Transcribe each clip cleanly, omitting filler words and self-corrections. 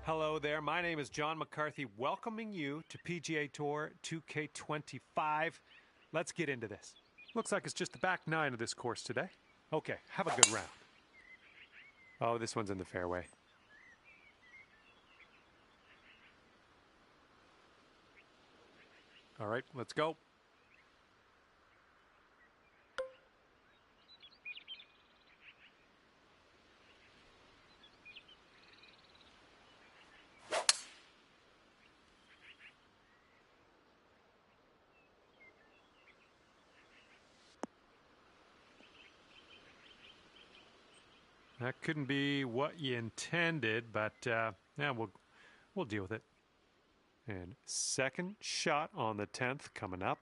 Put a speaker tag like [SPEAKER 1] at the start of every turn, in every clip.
[SPEAKER 1] Hello there, my name is John McCarthy, welcoming you to PGA Tour 2K25. Let's get into this. Looks like it's just the back nine of this course today. Okay, have a good round. Oh, this one's in the fairway. All right, let's go. That couldn't be what you intended, but yeah, we'll deal with it. And second shot on the 10th coming up.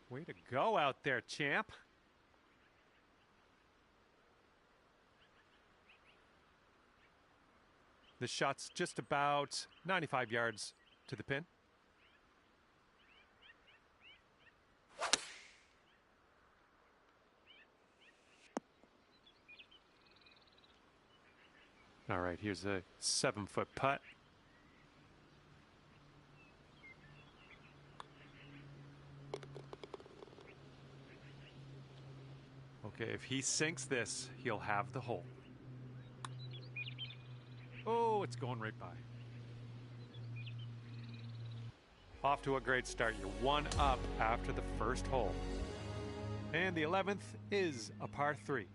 [SPEAKER 1] Way to go out there, champ. The shot's just about 95 yards to the pin. All right, here's a 7-foot putt. Okay, if he sinks this, he'll have the hole. Oh, it's going right by. Off to a great start. You're one up after the first hole. And the 11th is a par 3.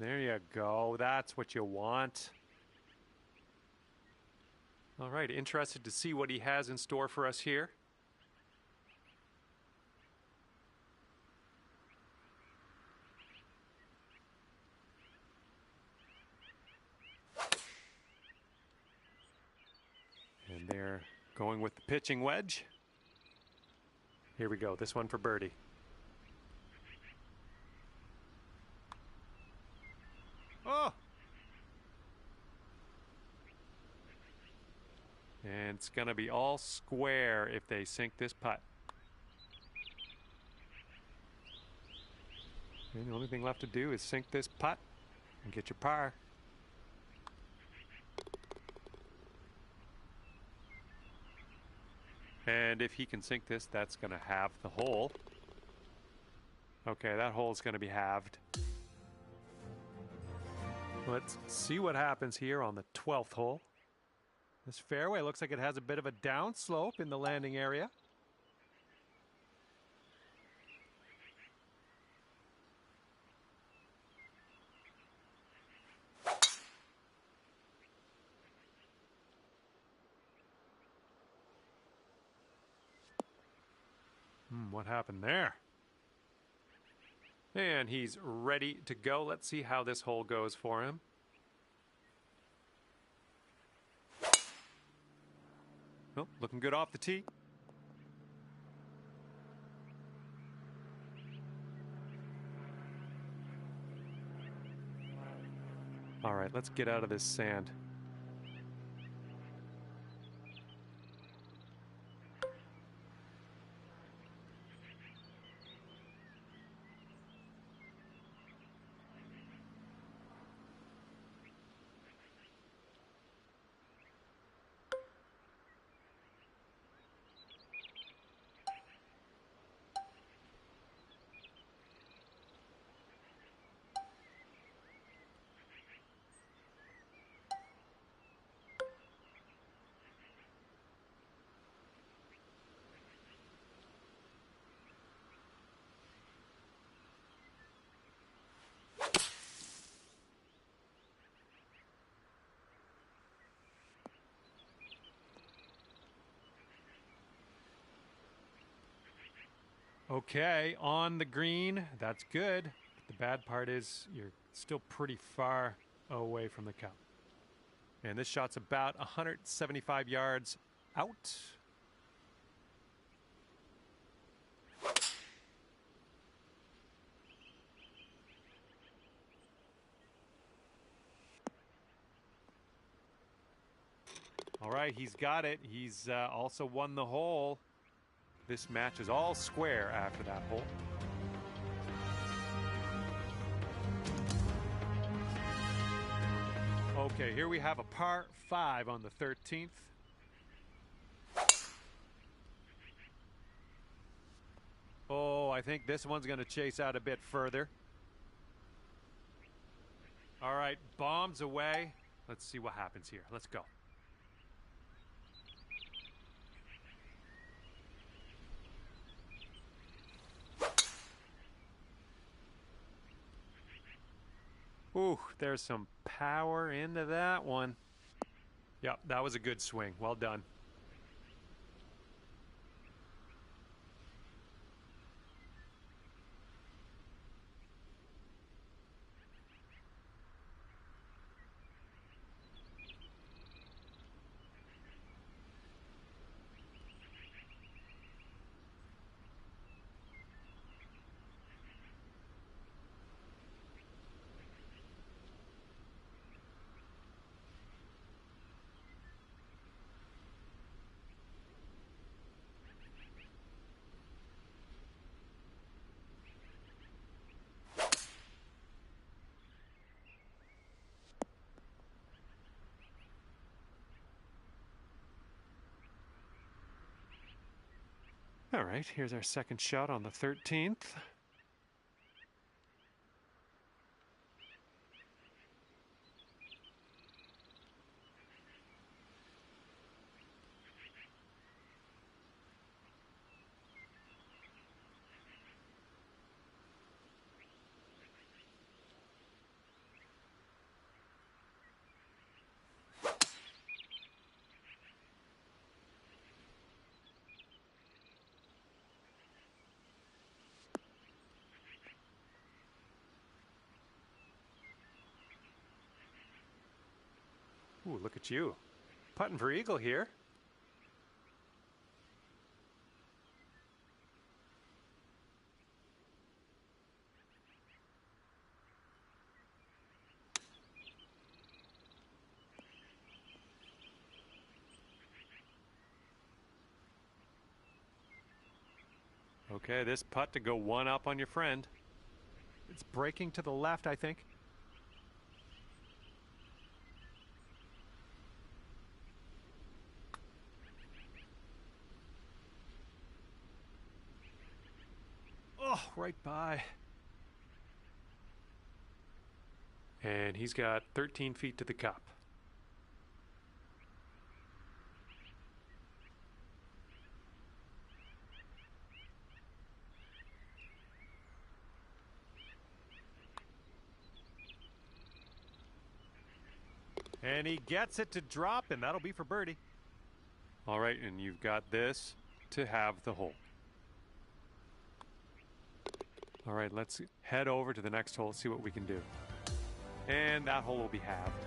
[SPEAKER 1] There you go. That's what you want. All right, interested to see what he has in store for us here. And they're going with the pitching wedge. Here we go. This one for birdie. Oh! And it's going to be all square if they sink this putt. And the only thing left to do is sink this putt and get your par. And if he can sink this, that's going to halve the hole. Okay, that hole's going to be halved. Let's see what happens here on the 12th hole. This fairway looks like it has a bit of a downslope in the landing area. What happened there? And he's ready to go. Let's see how this hole goes for him. Oh, looking good off the tee. All right, let's get out of this sand. Okay, on the green, that's good. The bad part is you're still pretty far away from the cup. And this shot's about 175 yards out. All right, he's got it. He's also won the hole. This match is all square after that hole. Okay, here we have a par 5 on the 13th. Oh, I think this one's going to chase out a bit further. All right, bombs away. Let's see what happens here. Let's go. Ooh, there's some power into that one. Yep, that was a good swing. Well done. All right, here's our second shot on the 13th. Ooh, look at you. Putting for eagle here. Okay, this putt to go one up on your friend. It's breaking to the left, I think. Oh, right by. And he's got 13 feet to the cup. And he gets it to drop, and that'll be for birdie. All right, and you've got this to have the hole. All right, let's head over to the next hole, see what we can do. And that hole will be halved.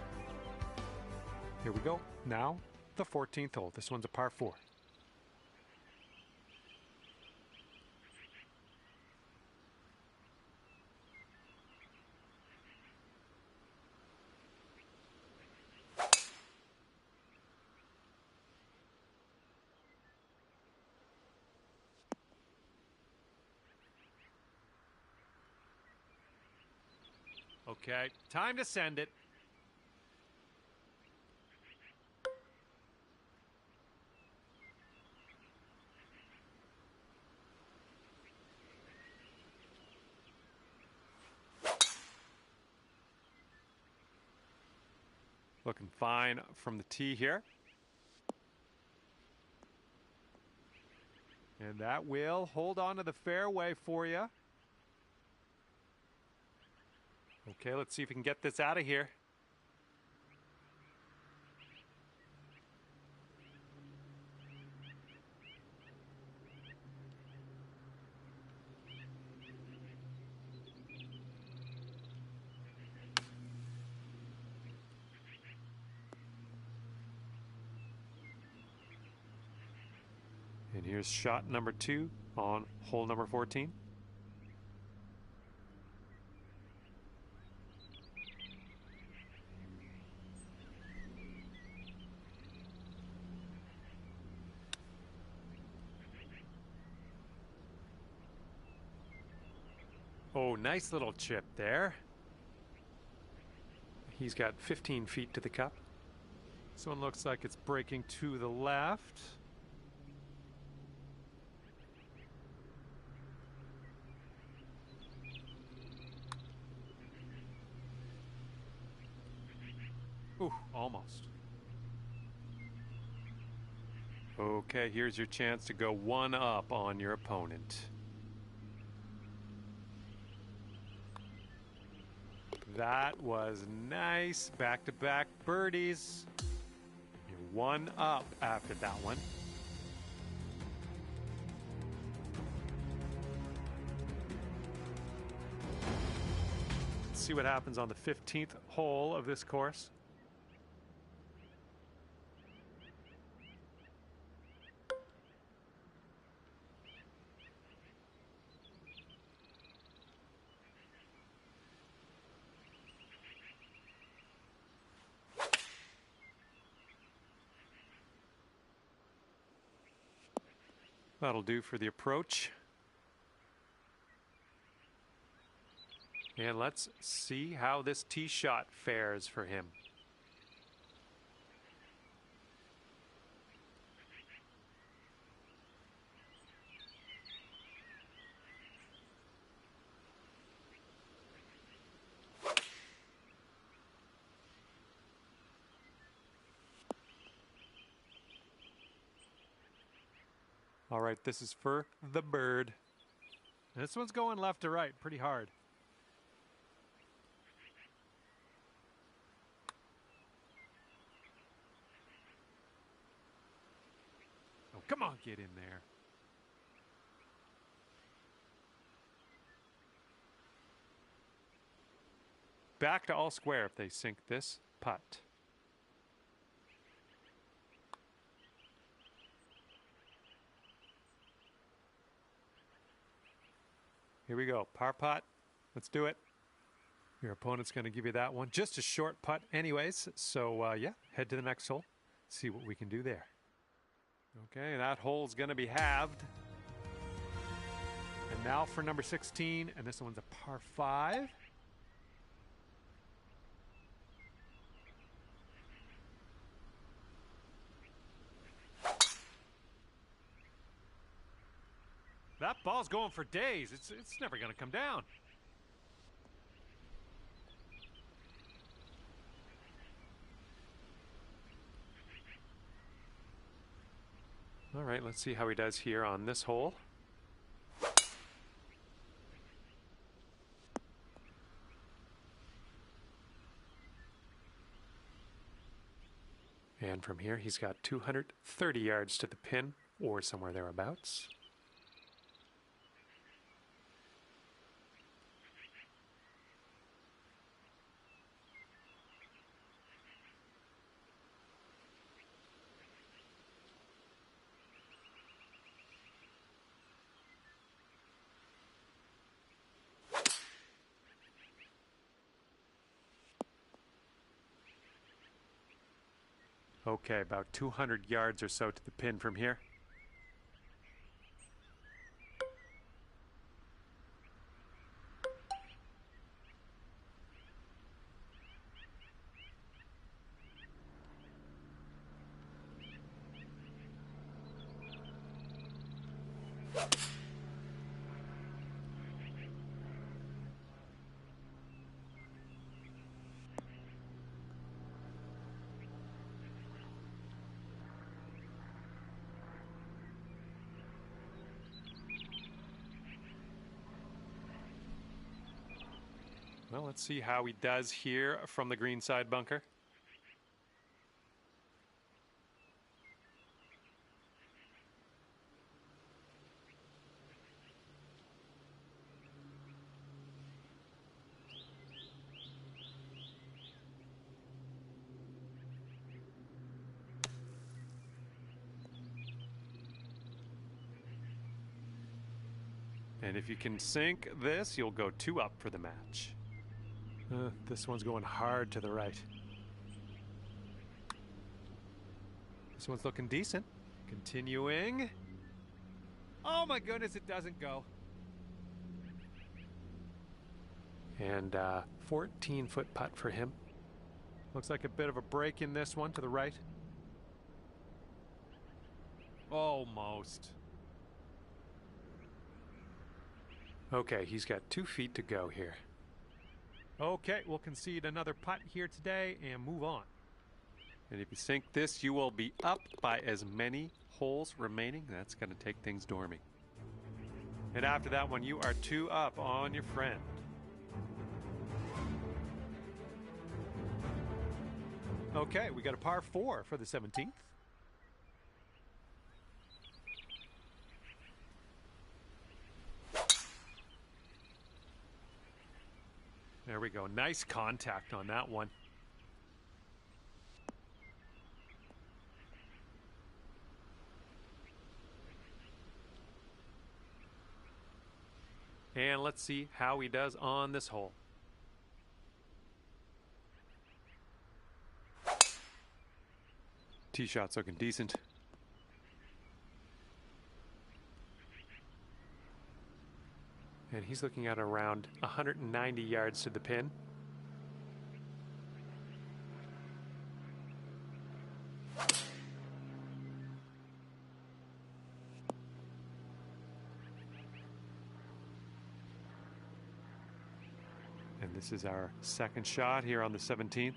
[SPEAKER 1] Here we go. Now, the 14th hole. This one's a par 4. Okay, time to send it. Looking fine from the tee here. And that will hold on to the fairway for you. Okay, let's see if we can get this out of here. here's shot number 2 on hole number 14. Oh, nice little chip there. He's got 15 feet to the cup. This one looks like it's breaking to the left. Ooh, almost. Okay, here's your chance to go one up on your opponent. That was nice. Back-to-back birdies. You're one up after that one. Let's see what happens on the 15th hole of this course. That'll do for the approach. And let's see how this tee shot fares for him. All right, this is for the bird. This one's going left to right pretty hard. Oh, come on, get in there. Back to all square if they sink this putt. Here we go, par putt. Let's do it. Your opponent's going to give you that one. Just a short putt anyways. So, yeah, head to the next hole. See what we can do there. Okay, that hole's going to be halved. And now for number 16, and this one's a par 5. That ball's going for days. It's never going to come down. All right, let's see how he does here on this hole. And from here, he's got 230 yards to the pin, or somewhere thereabouts. Okay, about 200 yards or so to the pin from here. Well, let's see how he does here from the green side bunker. And if you can sink this, you'll go 2 up for the match. This one's going hard to the right. This one's looking decent. Continuing. Oh my goodness, it doesn't go. And 14-foot putt for him. Looks like a bit of a break in this one to the right. Almost. Okay, he's got 2 feet to go here. Okay, we'll concede another putt here today and move on. And if you sink this, you will be up by as many holes remaining. That's going to take things dorming. And after that one, you are 2 up on your friend. Okay, we got a par 4 for the 17th. There we go. Nice contact on that one. And let's see how he does on this hole. Tee shot's looking decent. And he's looking at around 190 yards to the pin. And this is our second shot here on the 17th.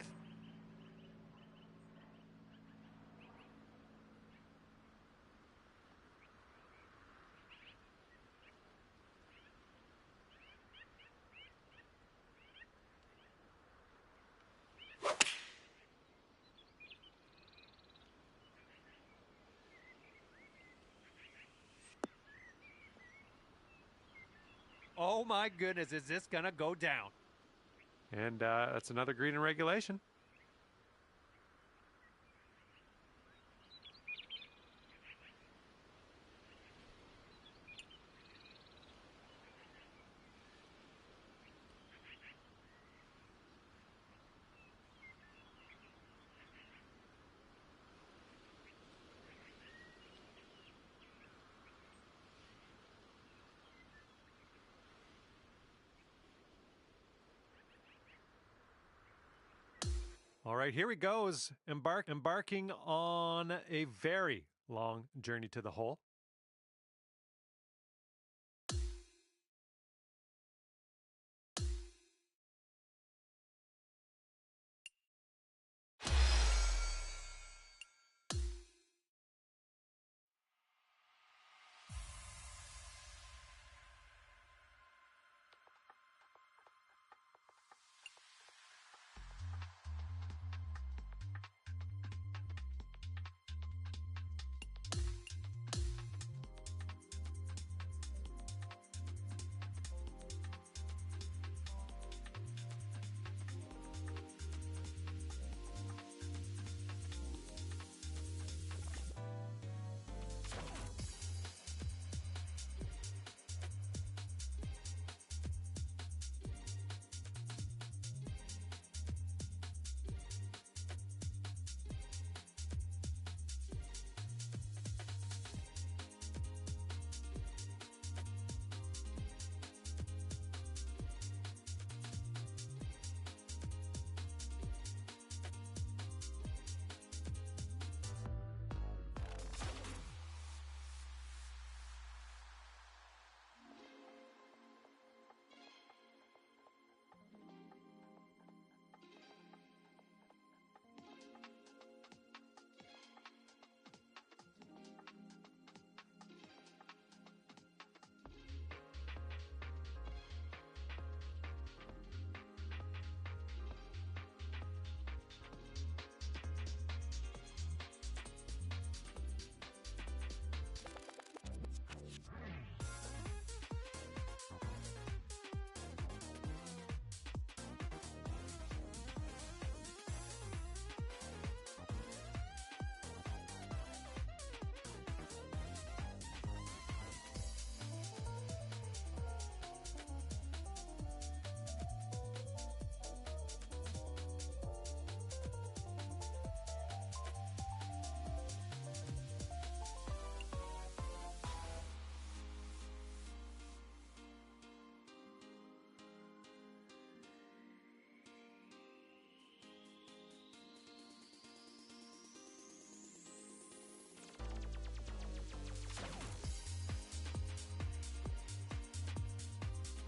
[SPEAKER 1] Oh my goodness, is this gonna go down? And that's another green in regulation. All right, here he goes, embarking on a very long journey to the hole.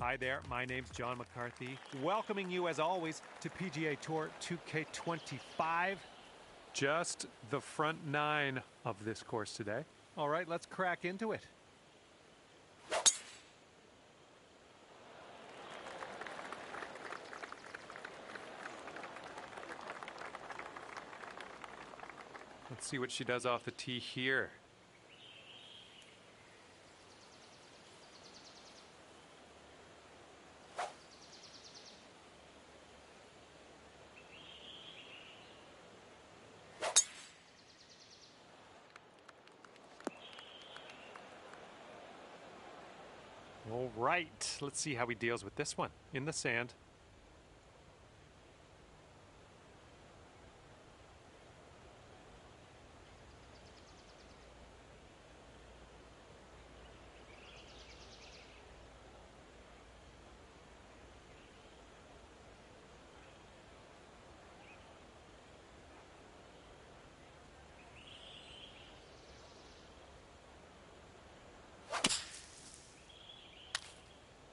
[SPEAKER 1] Hi there, my name's John McCarthy, welcoming you as always to PGA Tour 2K25. Just the front 9 of this course today. All right, let's crack into it. Let's see what she does off the tee here. All right, let's see how he deals with this one in the sand.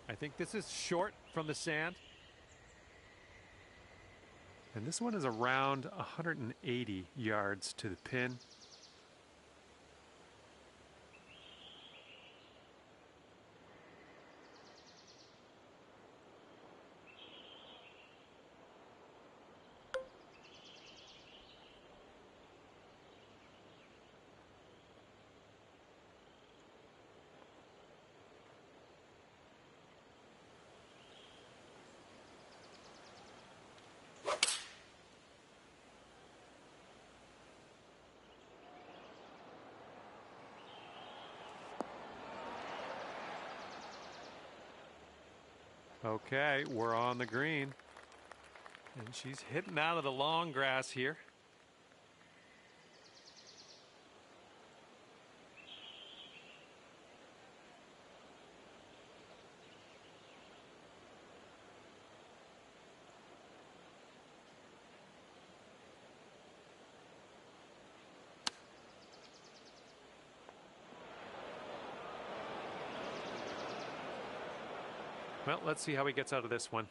[SPEAKER 1] I think this is short from the sand. And this one is around 180 yards to the pin. Okay, we're on the green. And she's hitting out of the long grass here. Well, let's see how he gets out of this one.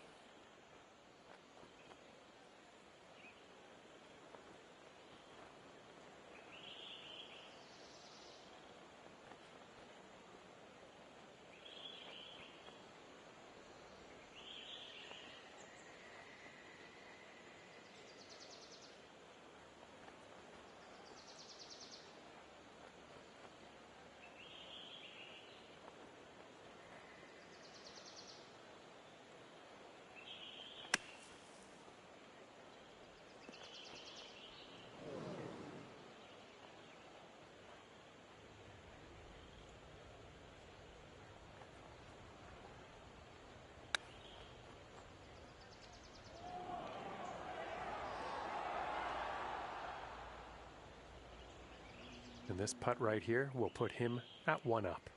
[SPEAKER 1] And this putt right here will put him at 1 up.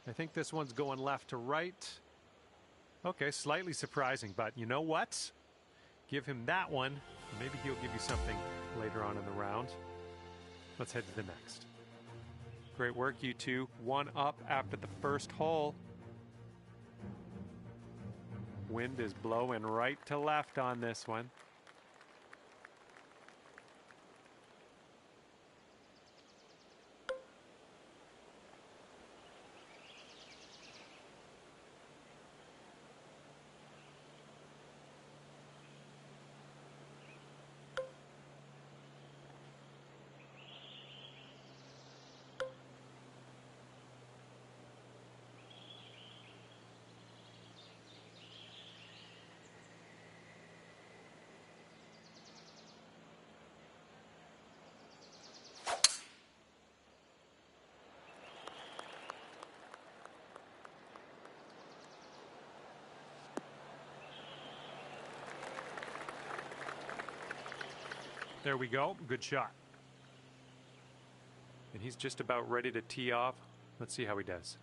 [SPEAKER 1] I think this one's going left to right. Okay, slightly surprising, but you know what? Give him that one. Maybe he'll give you something later on in the round. Let's head to the next. Great work, you two. 1 up after the first hole. Wind is blowing right to left on this one. There we go. Good shot. And he's just about ready to tee off. Let's see how he does.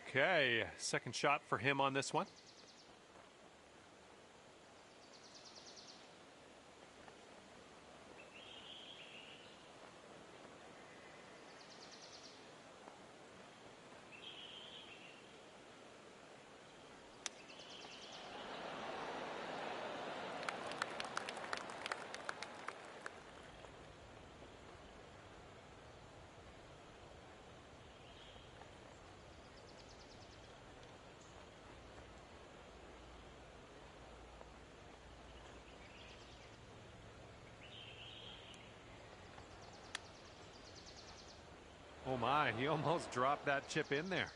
[SPEAKER 1] Okay, second shot for him on this one. Oh my, he almost dropped that chip in there.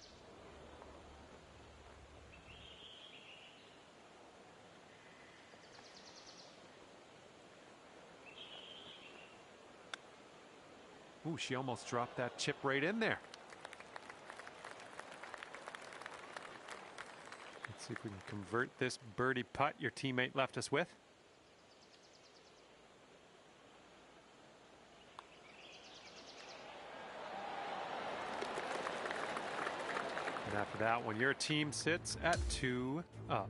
[SPEAKER 1] Ooh, she almost dropped that chip right in there. Let's see if we can convert this birdie putt your teammate left us with. And after that one, your team sits at 2 up.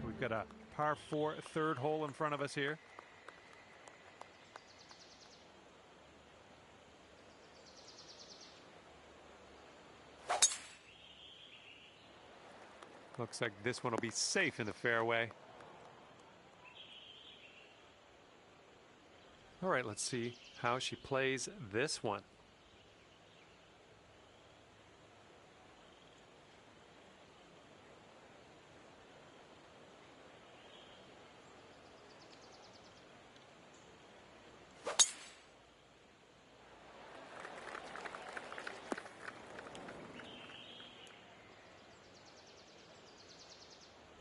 [SPEAKER 1] We've got a par 4 third hole in front of us here. Looks like this one will be safe in the fairway. All right, let's see how she plays this one.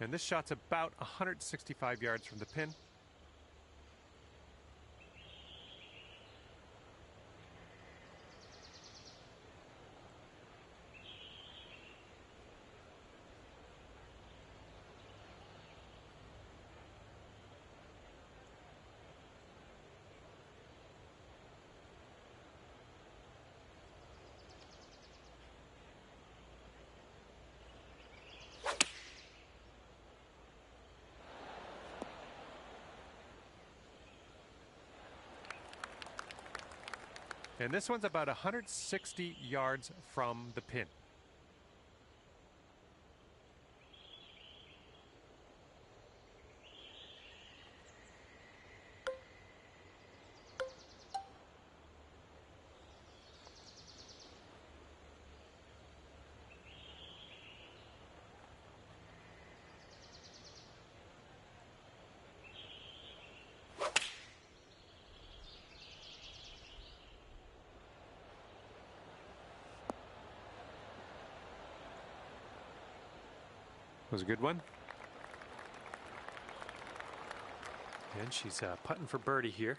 [SPEAKER 1] And this shot's about 165 yards from the pin. And this one's about 160 yards from the pin. Was a good one. And she's putting for birdie here.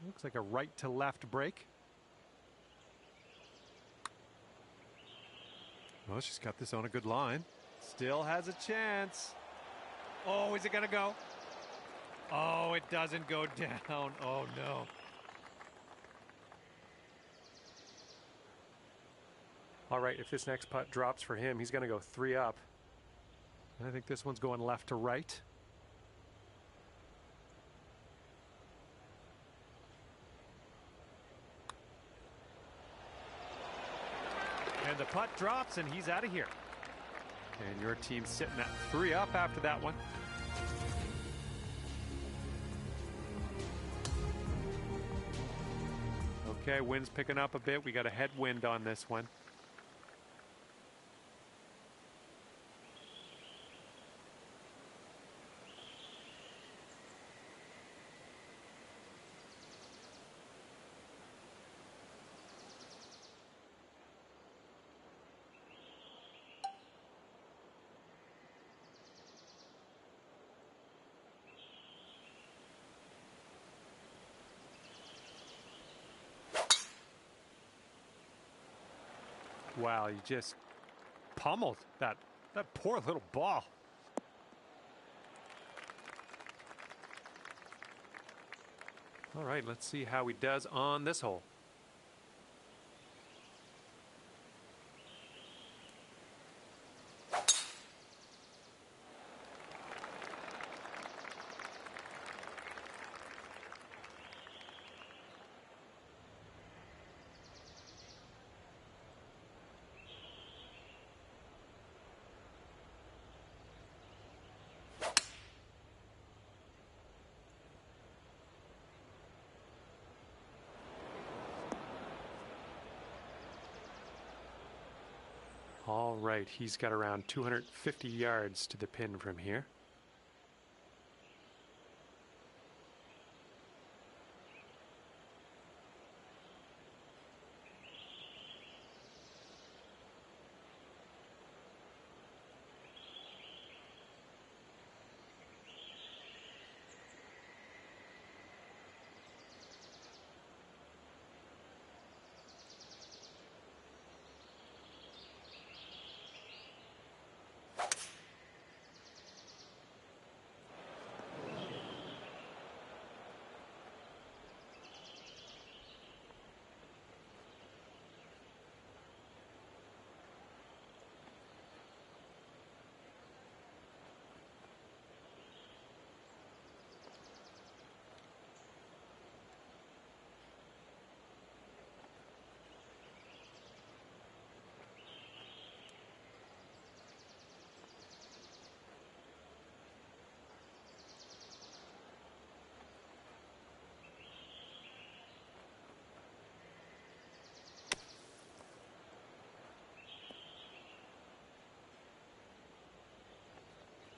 [SPEAKER 1] Looks like a right to left break. Well, she's got this on a good line. Still has a chance. Oh, is it going to go? Oh, it doesn't go down. Oh, no. All right, if this next putt drops for him, he's going to go 3 up. I think this one's going left to right. And the putt drops, and he's out of here. And your team's sitting at 3 up after that one. Okay, wind's picking up a bit. We got a headwind on this one. Wow, you just pummeled that poor little ball. All right, let's see how he does on this hole. All right, he's got around 250 yards to the pin from here.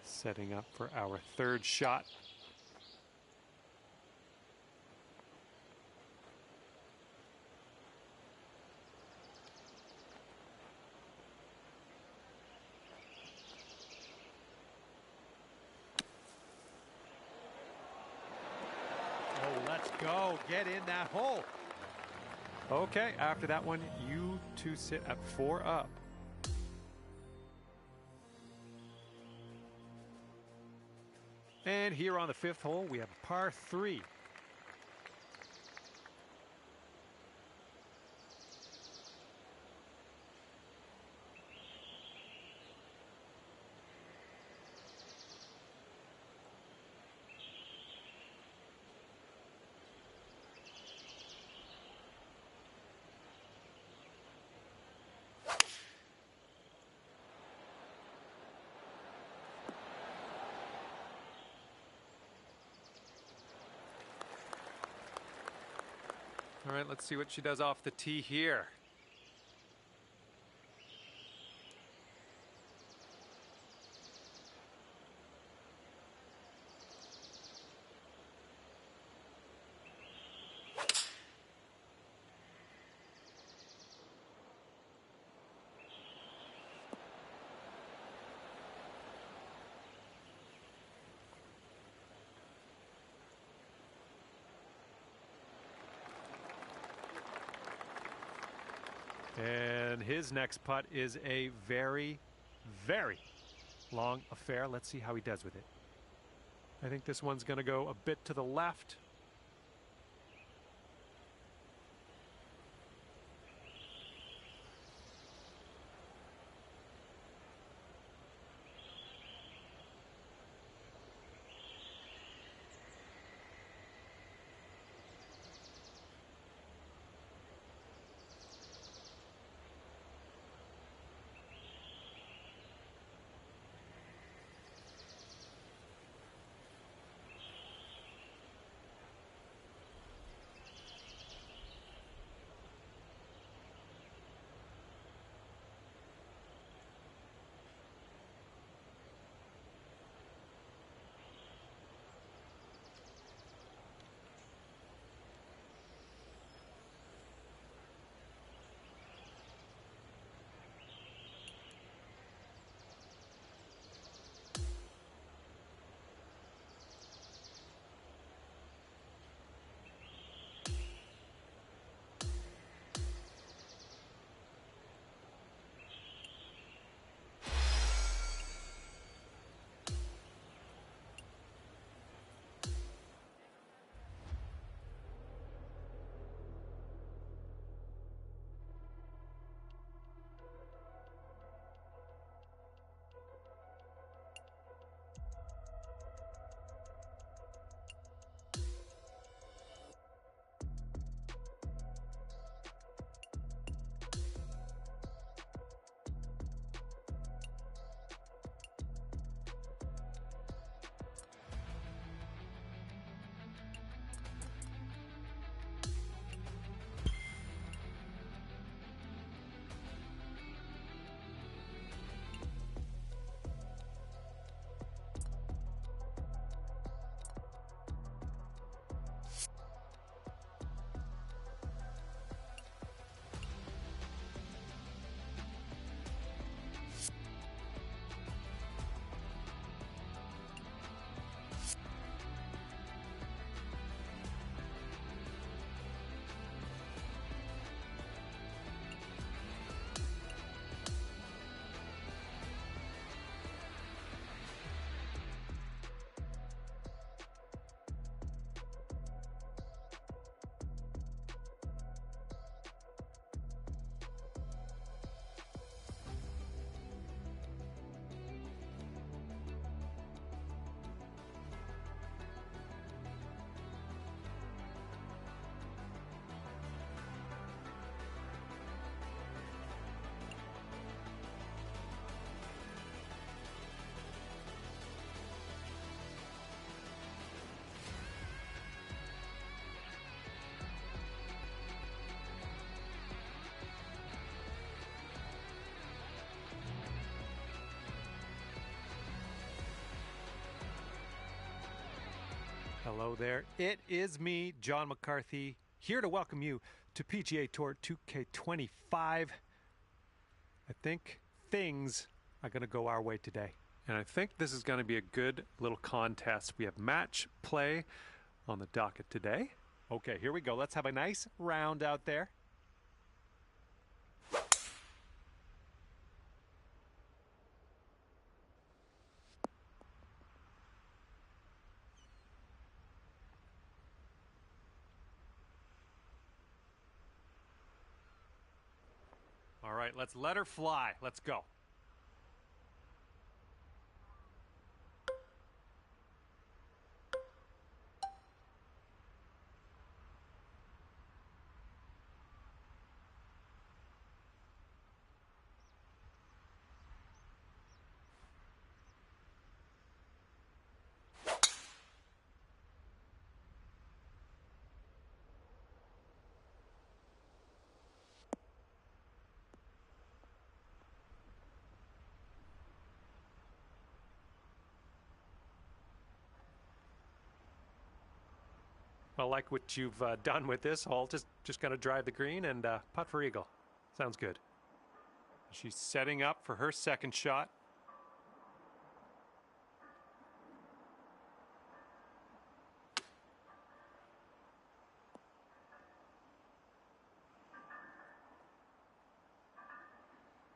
[SPEAKER 1] Setting up for our third shot. Oh, let's go. Get in that hole. Okay, after that one, you two sit at 4 up. And here on the 5th hole, we have par 3. All right, let's see what she does off the tee here. And his next putt is a very, very long affair. Let's see how he does with it. I think this one's going to go a bit to the left. Hello there. It is me, John McCarthy, here to welcome you to PGA Tour 2K25. I think things are going to go our way today. And I think this is going to be a good little contest. We have match play on the docket today. Okay, here we go. Let's have a nice round out there. All right, let's let her fly. Let's go. Well, like what you've done with this hole, just going to drive the green and putt for eagle. Sounds good. She's setting up for her second shot.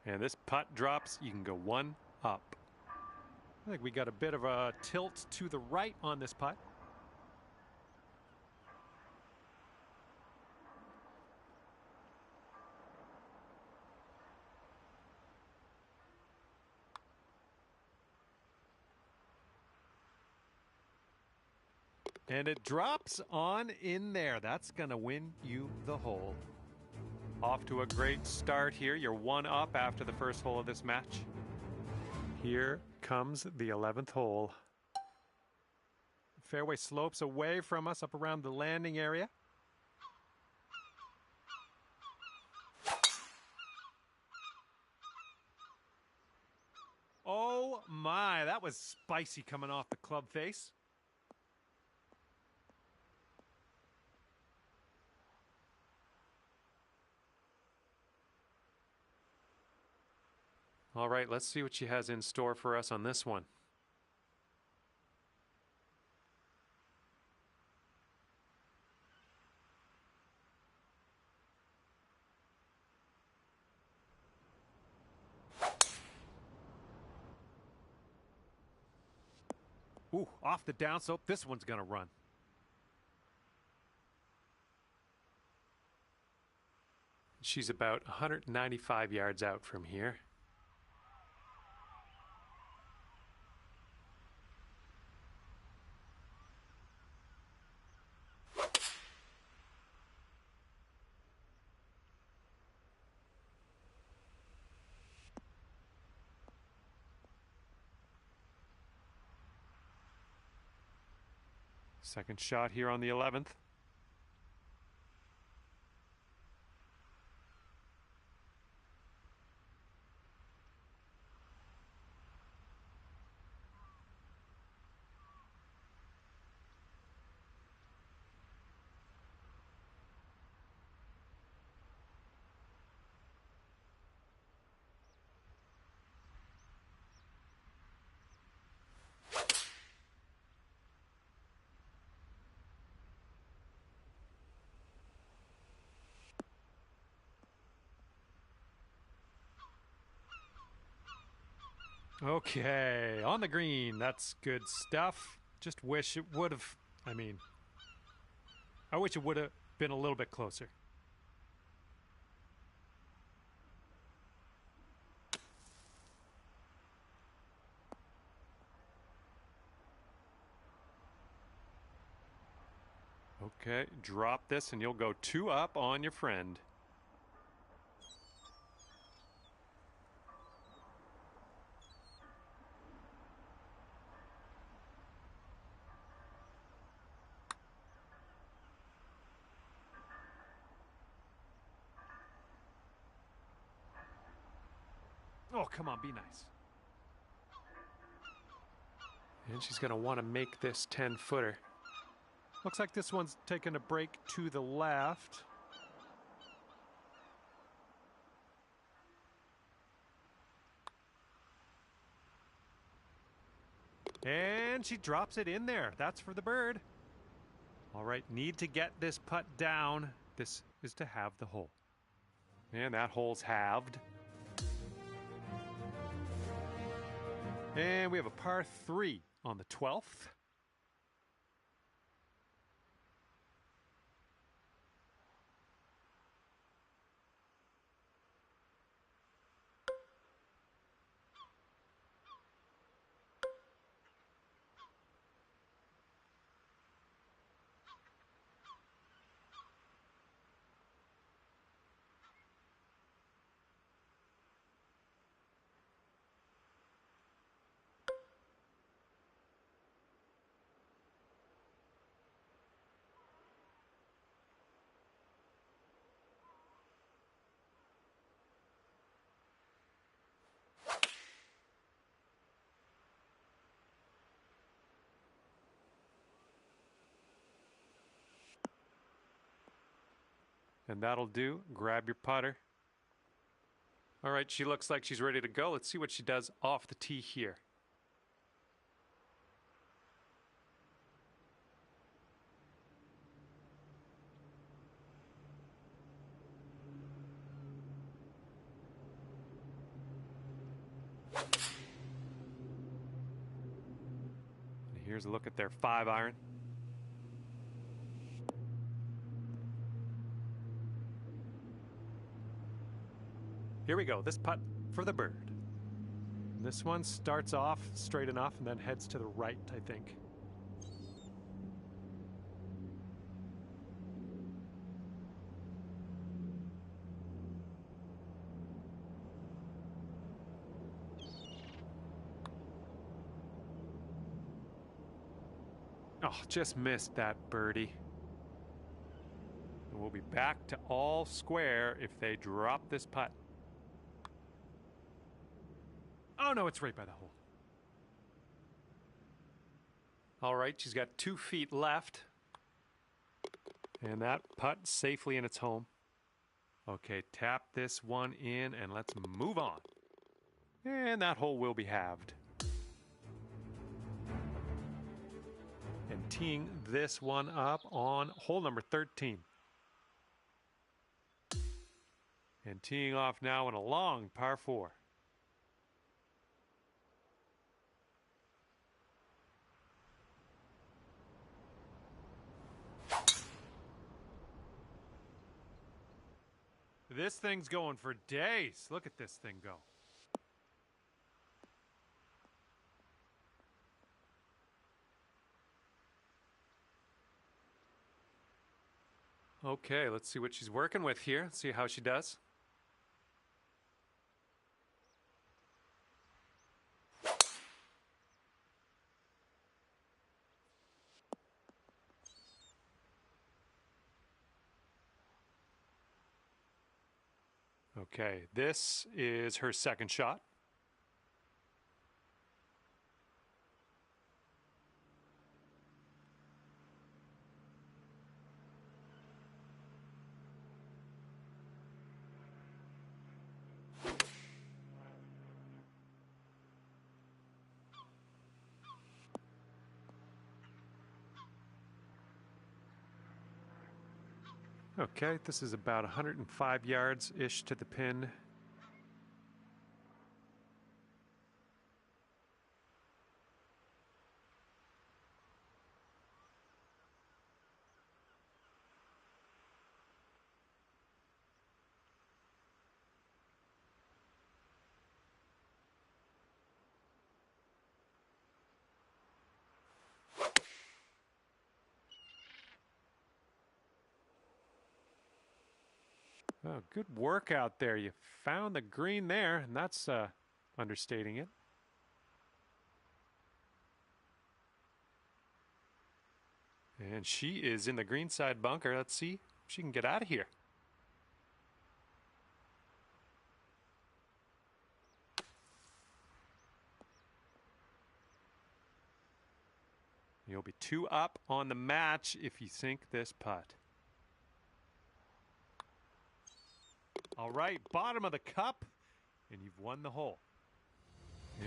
[SPEAKER 1] And this putt drops, you can go one up. I think we got a bit of a tilt to the right on this putt. And it drops on in there. That's going to win you the hole. Off to a great start here. You're one up after the first hole of this match. Here comes the 11th hole. Fairway slopes away from us up around the landing area. Oh my, that was spicy coming off the club face. All right, let's see what she has in store for us on this one. Ooh, off the downslope. This one's going to run. She's about 195 yards out from here. Second shot here on the 11th. Okay, on the green. That's good stuff. Just wish it would have, I wish it would have been a little bit closer. Okay, drop this and you'll go two up on your friend. Oh, come on, be nice. And she's going to want to make this 10-footer. Looks like this one's taking a break to the left. And she drops it in there. That's for the bird. All right, need to get this putt down. This is to have the hole. And that hole's halved. And we have a par 3 on the 12th. And that'll do. Grab your putter. All right, she looks like she's ready to go. Let's see what she does off the tee here. And here's a look at their 5-iron. Here we go, this putt for the bird. This one starts off straight enough and then heads to the right, I think. Oh, just missed that birdie. And we'll be back to all square if they drop this putt. Oh no, it's right by the hole. All right, she's got 2 feet left. And that putt safely in its home. Okay, tap this one in and let's move on. And that hole will be halved. And teeing this one up on hole number 13. And teeing off now in a long par 4. This thing's going for days. Look at this thing go. Okay, let's see what she's working with here. See how she does. Okay, this is her second shot. Okay, this is about 105 yards-ish to the pin. Oh, good work out there. You found the green there, and that's understating it. And she is in the greenside bunker. Let's see if she can get out of here. You'll be 2 up on the match if you sink this putt. All right, bottom of the cup, and you've won the hole.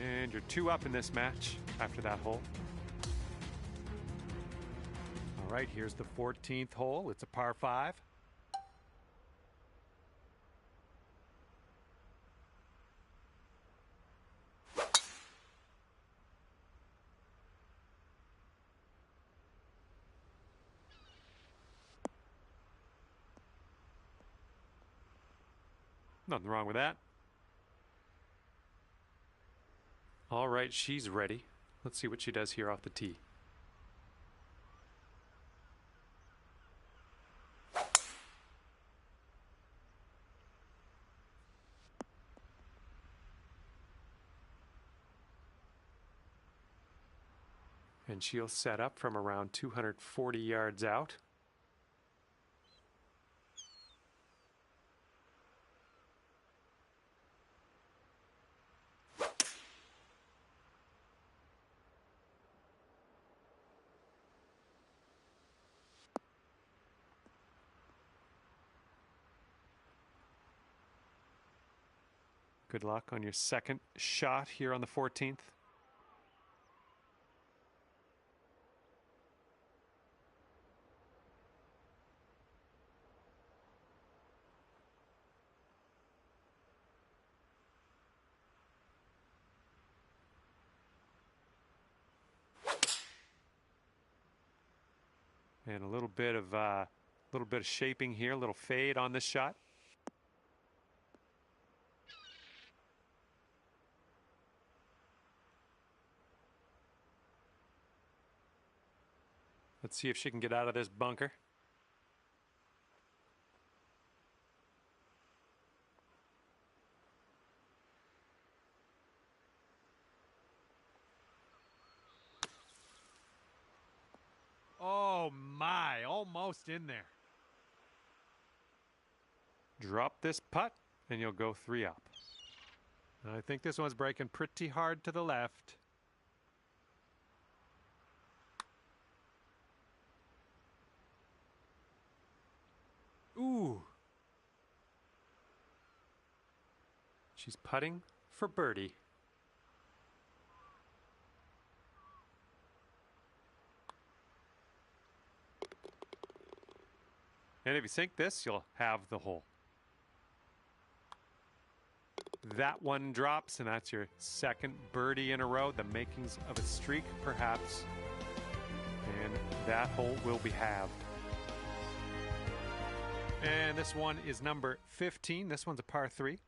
[SPEAKER 1] And you're 2 up in this match after that hole. All right, here's the 14th hole. It's a par 5. Nothing wrong with that. All right, she's ready. Let's see what she does here off the tee. And she'll set up from around 240 yards out. Good luck on your second shot here on the 14th. And a little bit of shaping here, a little fade on this shot. Let's see if she can get out of this bunker. Oh my, almost in there. Drop this putt and you'll go 3 up. I think this one's breaking pretty hard to the left. Ooh. She's putting for birdie. And if you sink this, you'll have the hole. That one drops, and that's your second birdie in a row, the makings of a streak, perhaps. And that hole will be halved. And this one is number 15. This one's a par 3.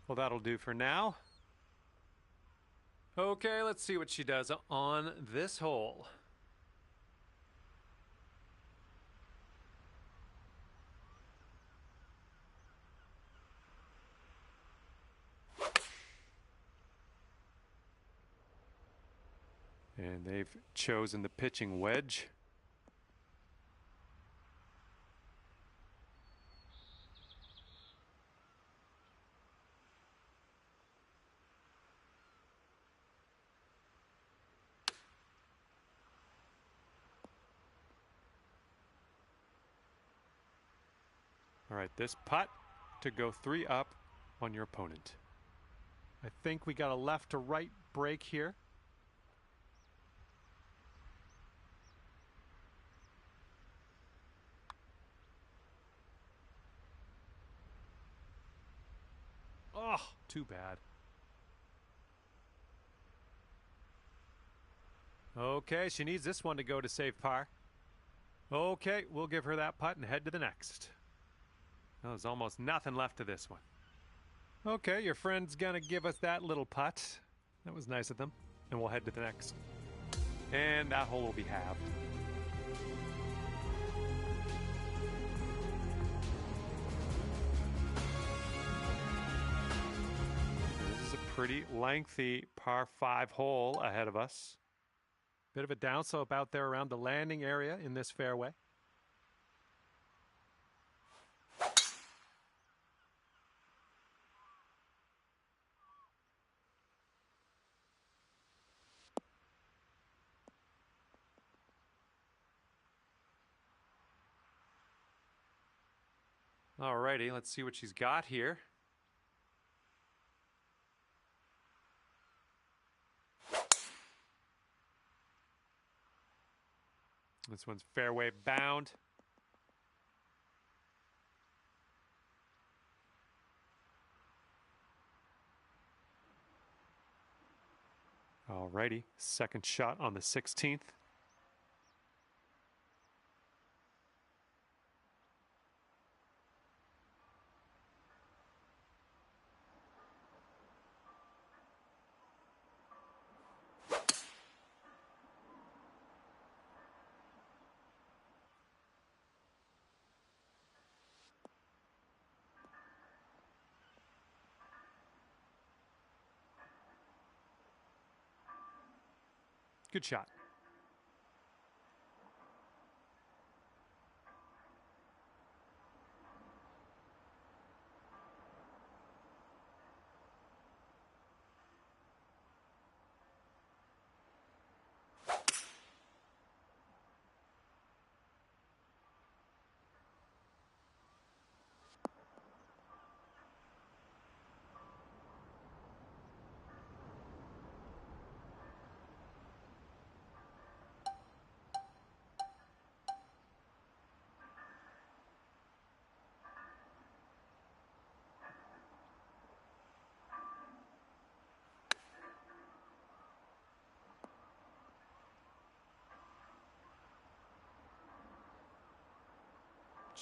[SPEAKER 1] Well, that'll do for now. Okay, let's see what she does on this hole. And they've chosen the pitching wedge. All right, this putt to go 3 up on your opponent. I think we got a left to right break here. Oh, too bad. Okay, she needs this one to go to save par. Okay, we'll give her that putt and head to the next. Well, there's almost nothing left to this one. Okay, your friend's gonna give us that little putt. That was nice of them. And we'll head to the next. And that hole will be halved. pretty lengthy par 5 hole ahead of us. Bit of a downslope out there around the landing area in this fairway. Alrighty, let's see what she's got here. This one's fairway bound. Alrighty, second shot on the 16th. Good shot.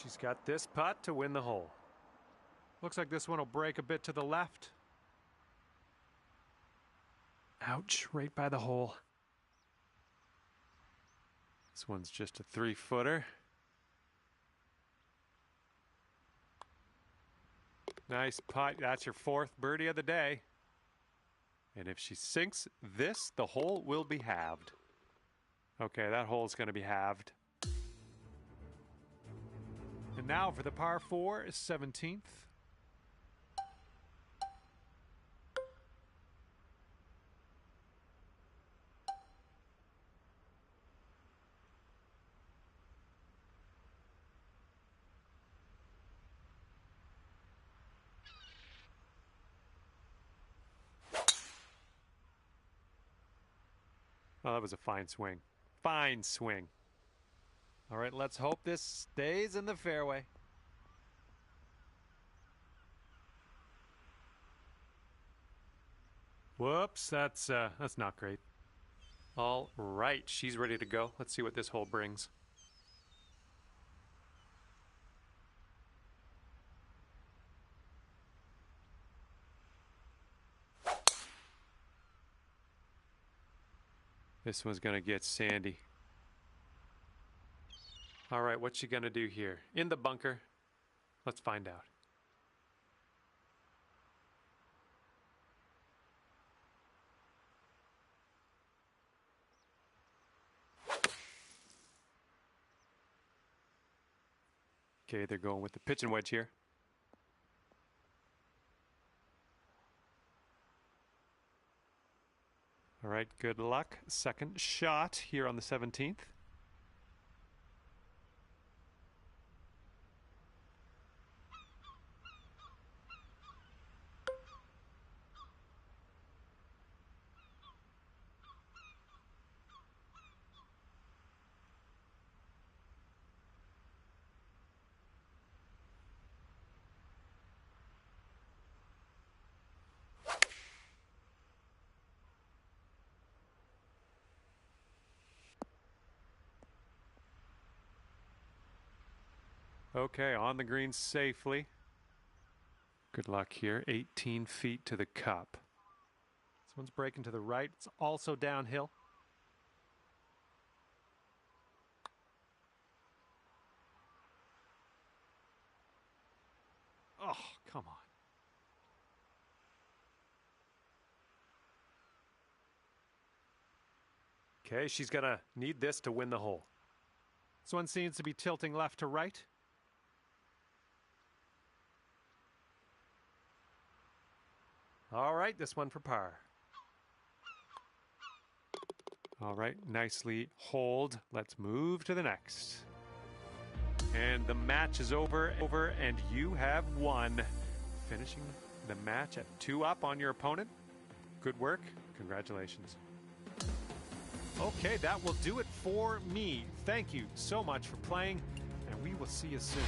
[SPEAKER 1] She's got this putt to win the hole. Looks like this one will break a bit to the left. Ouch, right by the hole. This one's just a 3-footer. Nice putt. That's your 4th birdie of the day. And if she sinks this, the hole will be halved. Okay, that hole's going to be halved. And now for the par 4, 17th. Oh, that was a fine swing. Fine swing. All right, let's hope this stays in the fairway. Whoops, that's not great. All right, she's ready to go. Let's see what this hole brings. This one's gonna get sandy. All right, what's she gonna do here? In the bunker. Let's find out. Okay, they're going with the pitching wedge here. All right, good luck. Second shot here on the 17th. Okay, on the green safely. Good luck here. 18 feet to the cup. This one's breaking to the right. It's also downhill. Oh, come on. Okay, she's gonna need this to win the hole. This one seems to be tilting left to right. All right, this one for par. All right, nicely hold. Let's move to the next. And the match is over, and you have won. Finishing the match at 2 up on your opponent. Good work. Congratulations. Okay, that will do it for me. Thank you so much for playing, and we will see you soon.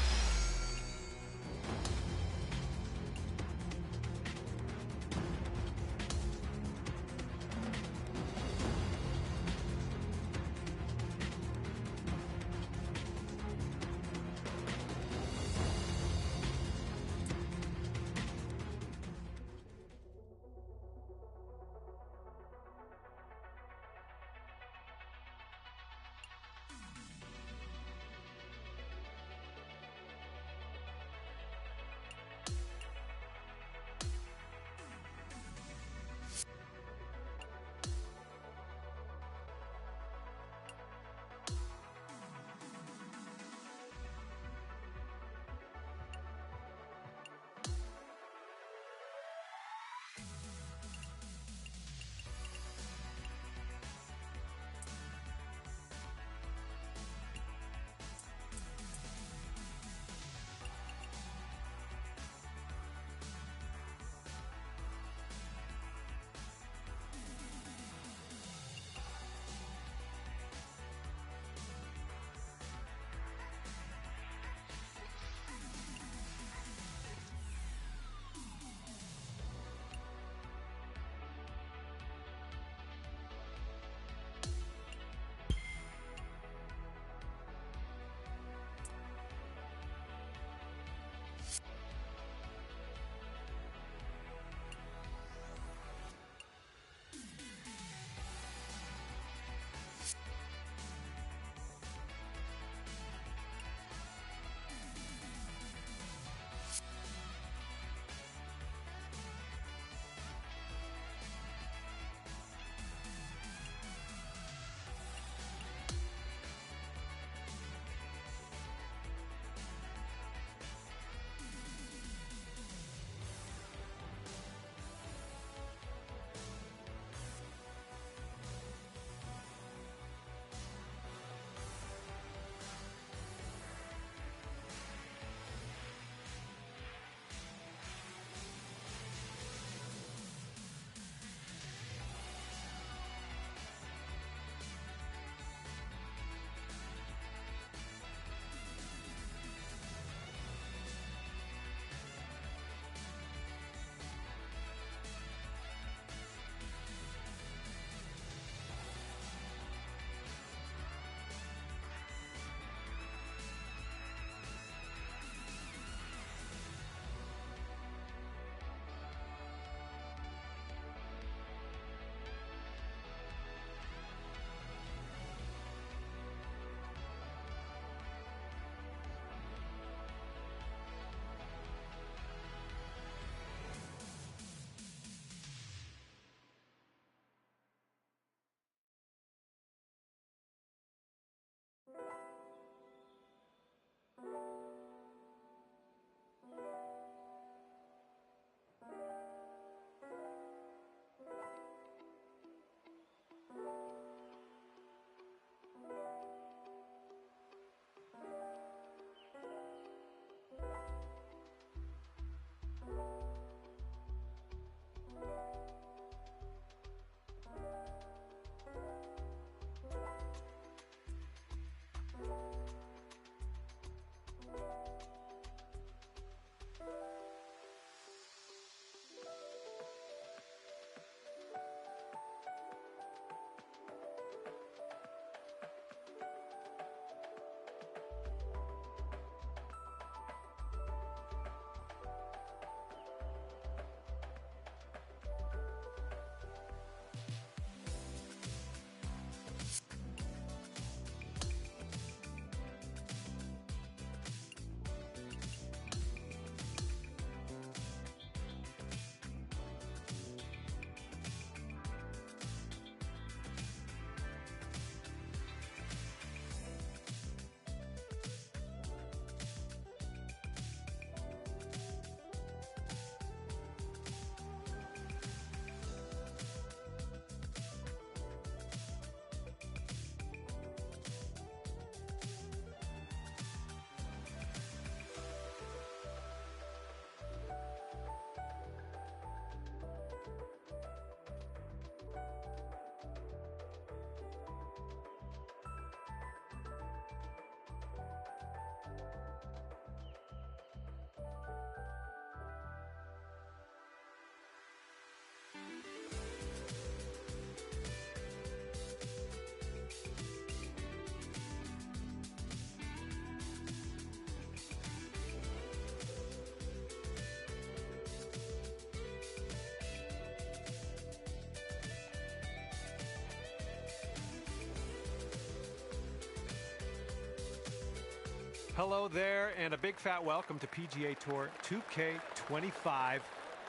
[SPEAKER 1] Hello there, and a big fat welcome to PGA Tour 2K25.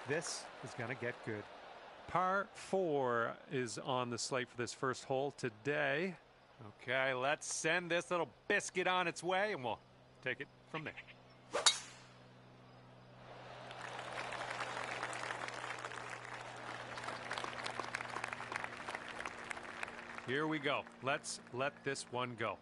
[SPEAKER 1] This is going to get good. Par 4 is on the slate for this first hole today. Okay, let's send this little biscuit on its way, and we'll take it from there. Here we go. Let's let this one go.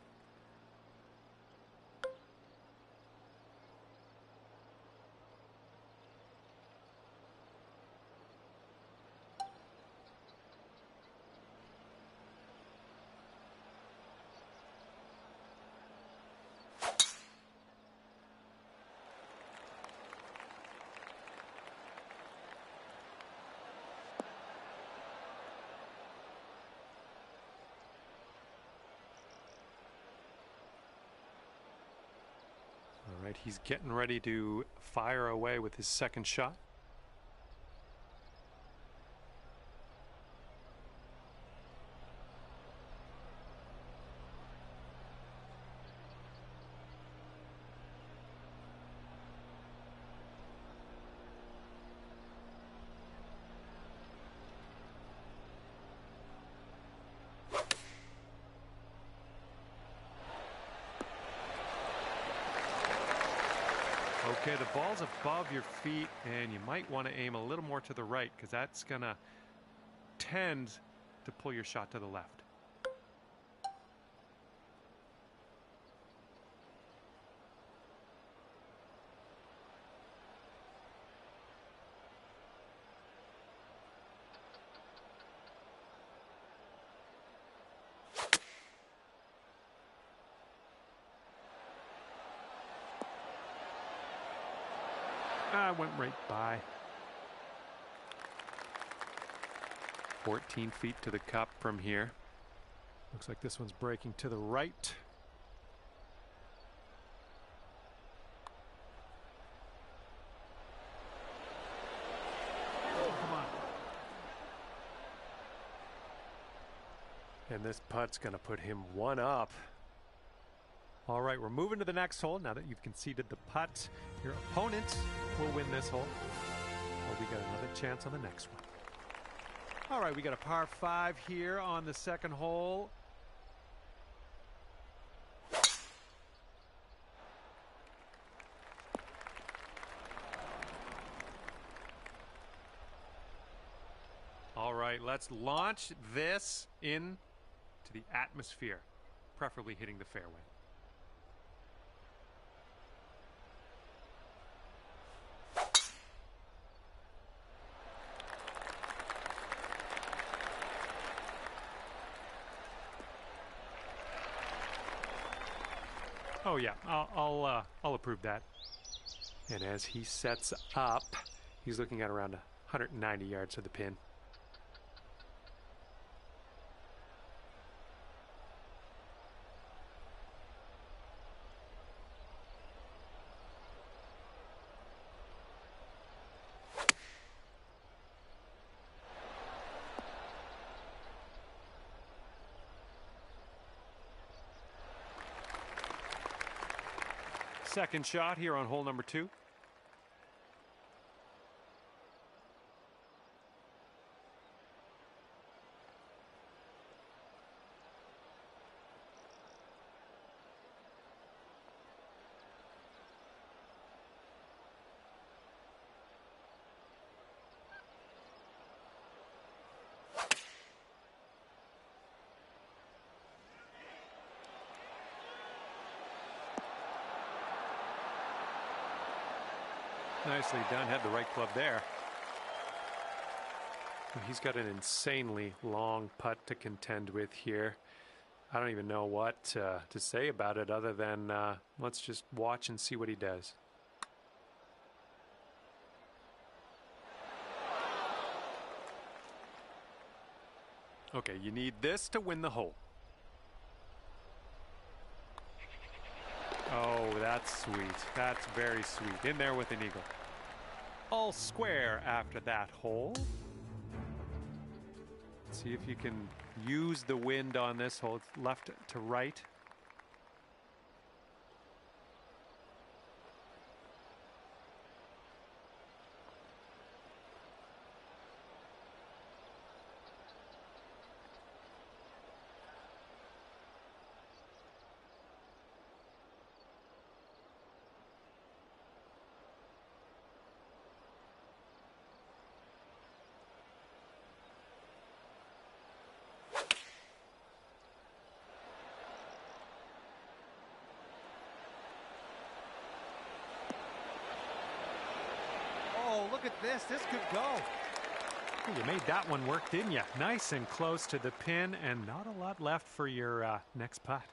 [SPEAKER 1] All right, he's getting ready to fire away with his second shot. Okay, the ball's above your feet, and you might want to aim a little more to the right because that's going to tend to pull your shot to the left. I went right by. 14 feet to the cup from here. Looks like this one's breaking to the right. Oh, come on. And this putt's going to put him one up. All right, we're moving to the next hole. Now that you've conceded the putt, your opponent will win this hole. Well, we got another chance on the next one. All right, we got a par 5 here on the second hole. All right, let's launch this into the atmosphere, preferably hitting the fairway. Oh yeah, I'll approve that. And as he sets up, he's looking at around 190 yards to the pin. Second shot here on hole number 2. Nicely done. Had the right club there. He's got an insanely long putt to contend with here. I don't even know what to say about it other than let's just watch and see what he does. Okay, you need this to win the hole. Oh, that's sweet. That's very sweet. In there with an eagle. All square after that hole. See if you can use the wind on this hole. It's left to right.
[SPEAKER 2] look at this. This could go.
[SPEAKER 1] Well, you made that one work, didn't you? Nice and close to the pin, and not a lot left for your next putt.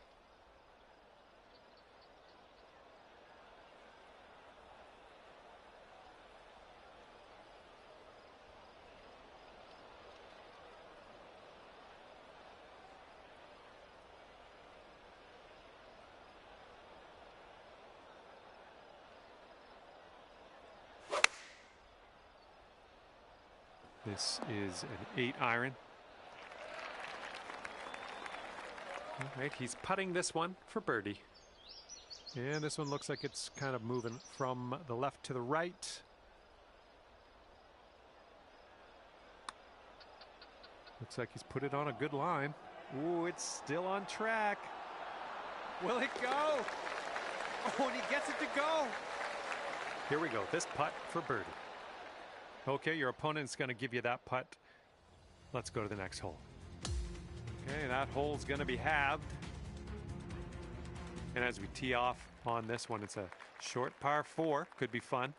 [SPEAKER 1] This is an 8-iron. All right, he's putting this one for birdie. And this one looks like it's kind of moving from the left to the right. Looks like he's put it on a good line.
[SPEAKER 2] Ooh, it's still on track. Will it go? Oh, and he gets it to go.
[SPEAKER 1] Here we go. This putt for birdie. Okay, your opponent's going to give you that putt. Let's go to the next hole. Okay, that hole's going to be halved. And as we tee off on this one, it's a short par 4. Could be fun.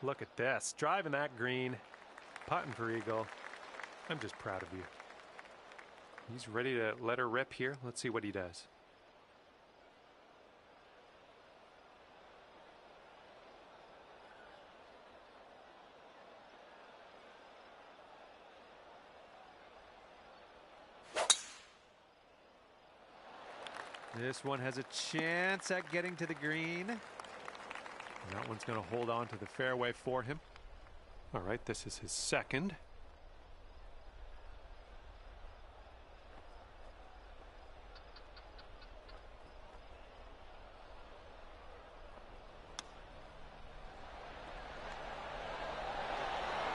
[SPEAKER 1] Look at this, driving that green, putting for eagle. I'm just proud of you. He's ready to let her rip here. Let's see what he does. This one has a chance at getting to the green. And that one's going to hold on to the fairway for him. All right, this is his second.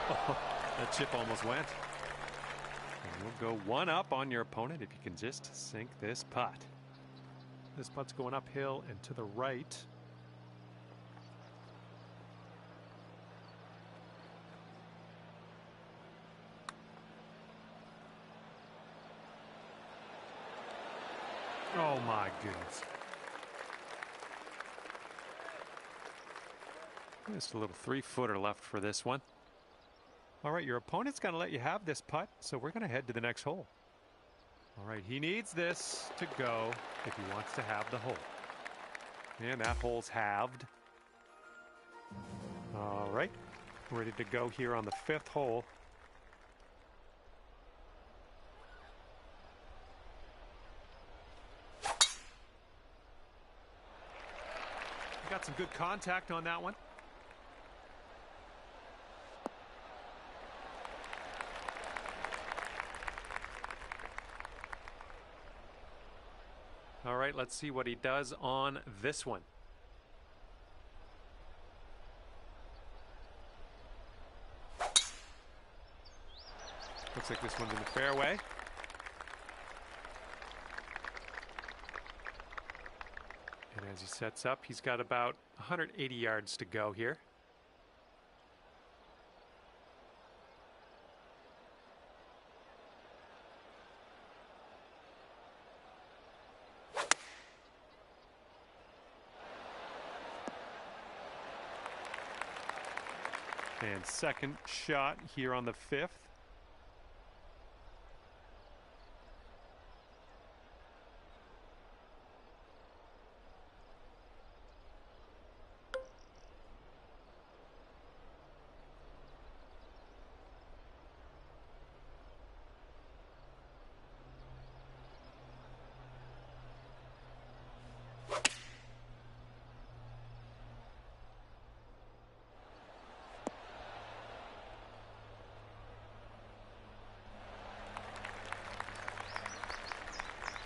[SPEAKER 1] Oh, that chip almost went. And you'll go one up on your opponent if you can just sink this putt. This putt's going uphill and to the right. Oh my goodness. Just a little 3-footer left for this one. All right, your opponent's going to let you have this putt, so we're going to head to the next hole. All right, he needs this to go if he wants to have the hole. And that hole's halved. All right, ready to go here on the 5th hole. Got some good contact on that one. All right, let's see what he does on this one. Looks like this one's in the fairway. And as he sets up, he's got about 180 yards to go here. And second shot here on the 5th.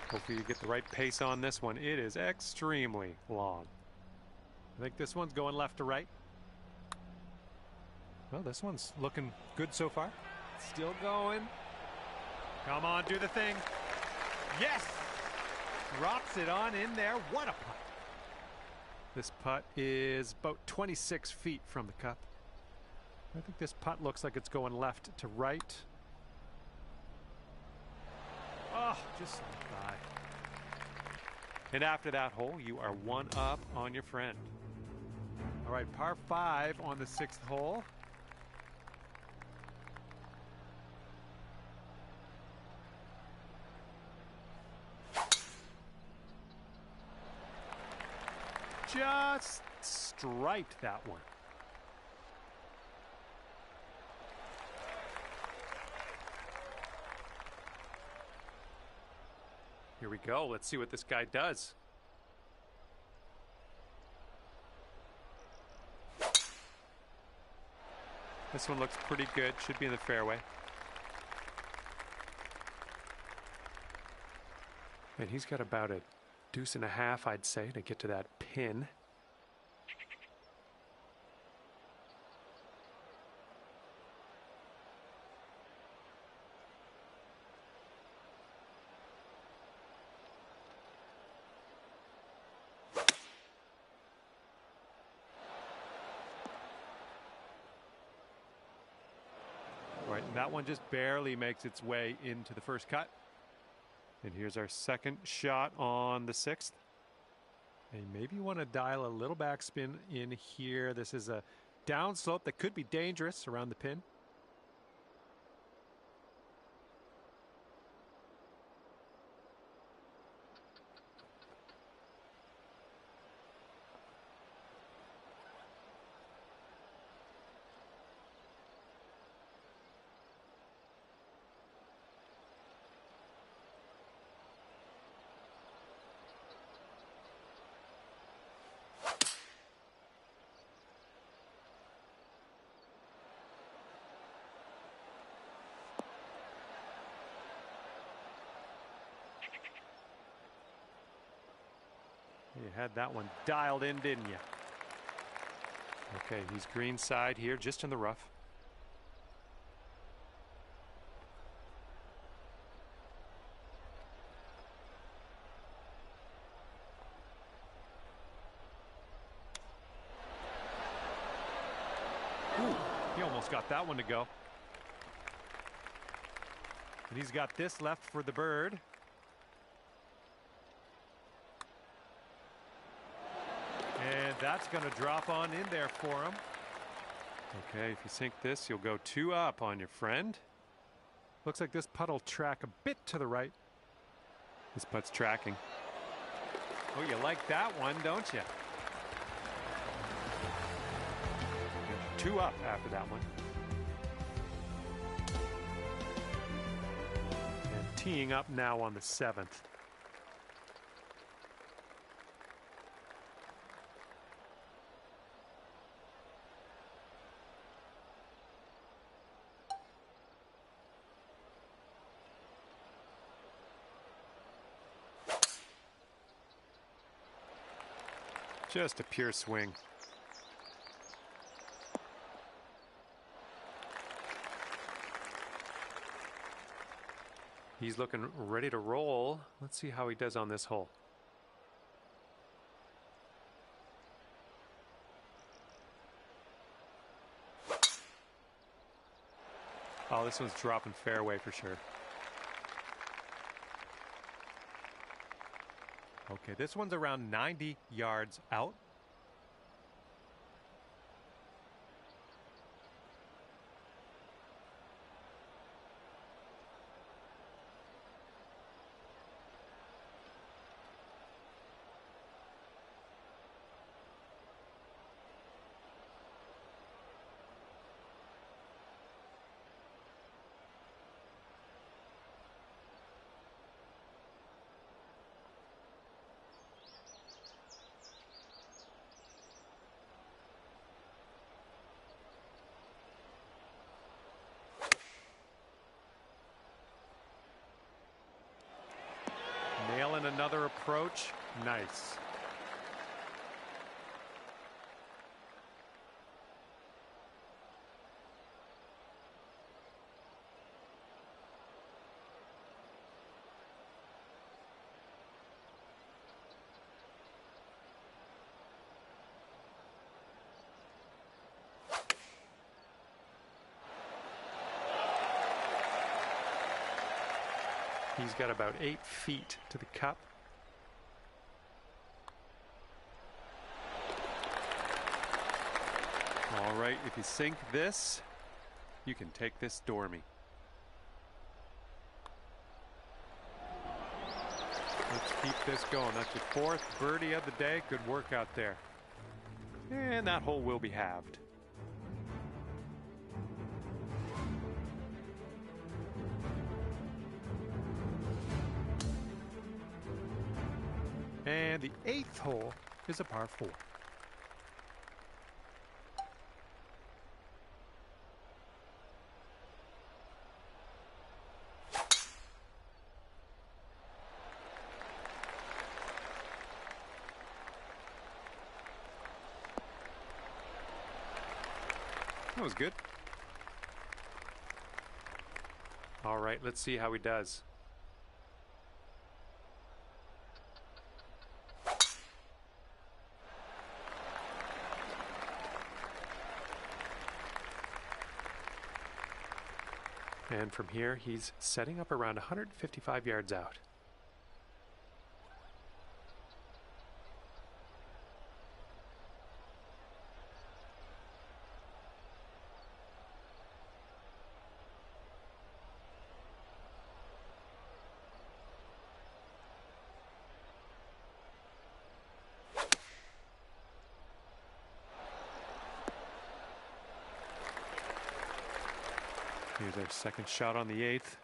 [SPEAKER 1] Hopefully you get the right pace on this one. It is extremely long. I think this one's going left to right. Well, this one's looking good so far.
[SPEAKER 2] Still going.
[SPEAKER 1] Come on, do the thing. Yes! Drops it on in there. What a putt. This putt is about 26 feet from the cup. I think this putt looks like it's going left to right. Oh, just by. And after that hole, you are one up on your friend. All right, par 5 on the 6th hole. Just striped that one. Here we go. Let's see what this guy does. This one looks pretty good. Should be in the fairway. And he's got about a deuce and a half, I'd say, to get to that pin. Right, and that one just barely makes its way into the first cut. And here's our second shot on the 6th. And maybe you want to dial a little backspin in here. This is a downslope that could be dangerous around the pin. You had that one dialed in, didn't you? Okay, he's green side here, just in the rough. Ooh, he almost got that one to go. And he's got this left for the bird. And that's going to drop on in there for him. Okay, if you sink this, you'll go 2 up on your friend. Looks like this putt will track a bit to the right. This putt's tracking. Oh, you like that one, don't you? 2 up after that one. And teeing up now on the 7th. Just a pure swing. He's looking ready to roll. Let's see how he does on this hole. Oh, this one's dropping fairway for sure. Okay, this one's around 90 yards out. Nailing another approach. Nice. He's got about 8 feet to the cup. All right, if you sink this, you can take this Stormy. Let's keep this going. That's your 4th birdie of the day. Good work out there. And that hole will be halved. And the 8th hole is a par 4. That was good. All right, let's see how he does. And from here, he's setting up around 155 yards out. Here's our second shot on the 8th.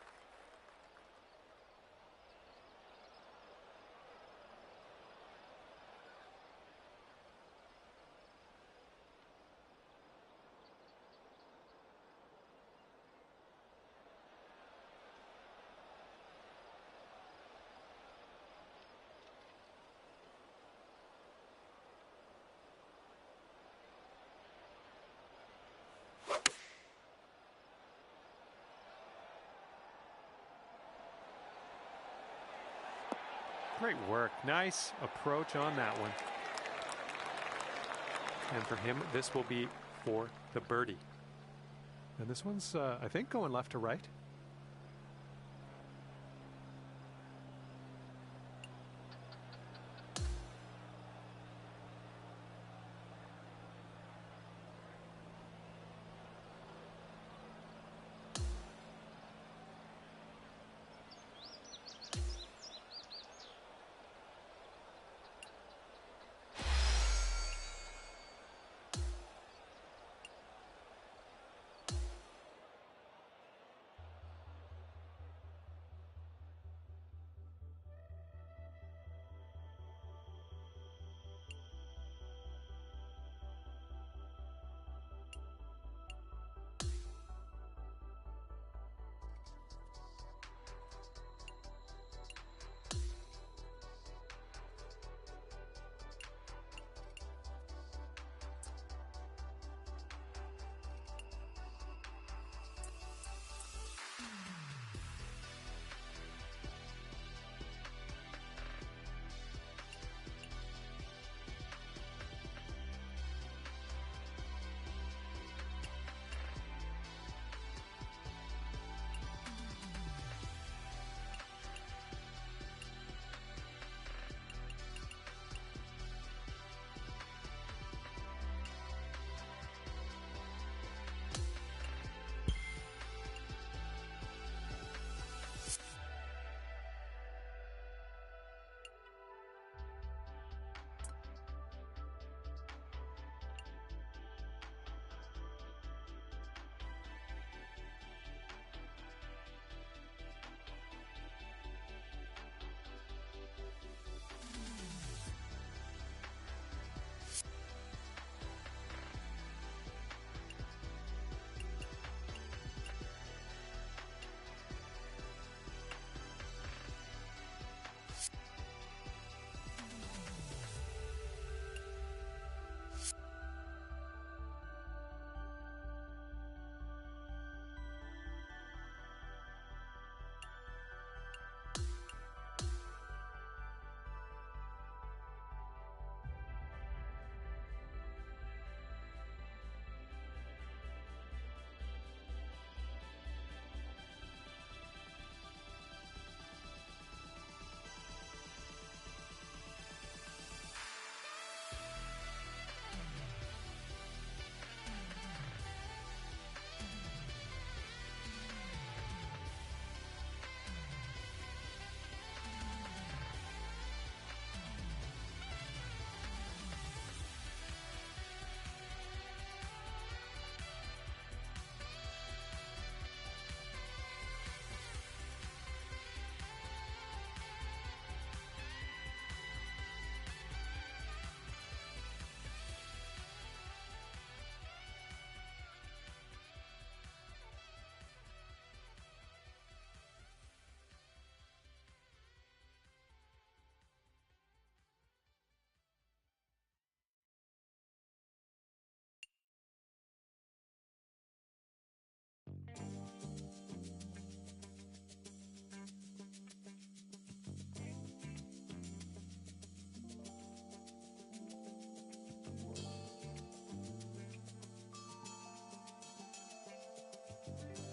[SPEAKER 1] Great work. Nice approach on that one. And for him, this will be for the birdie. And this one's, I think, going left to right.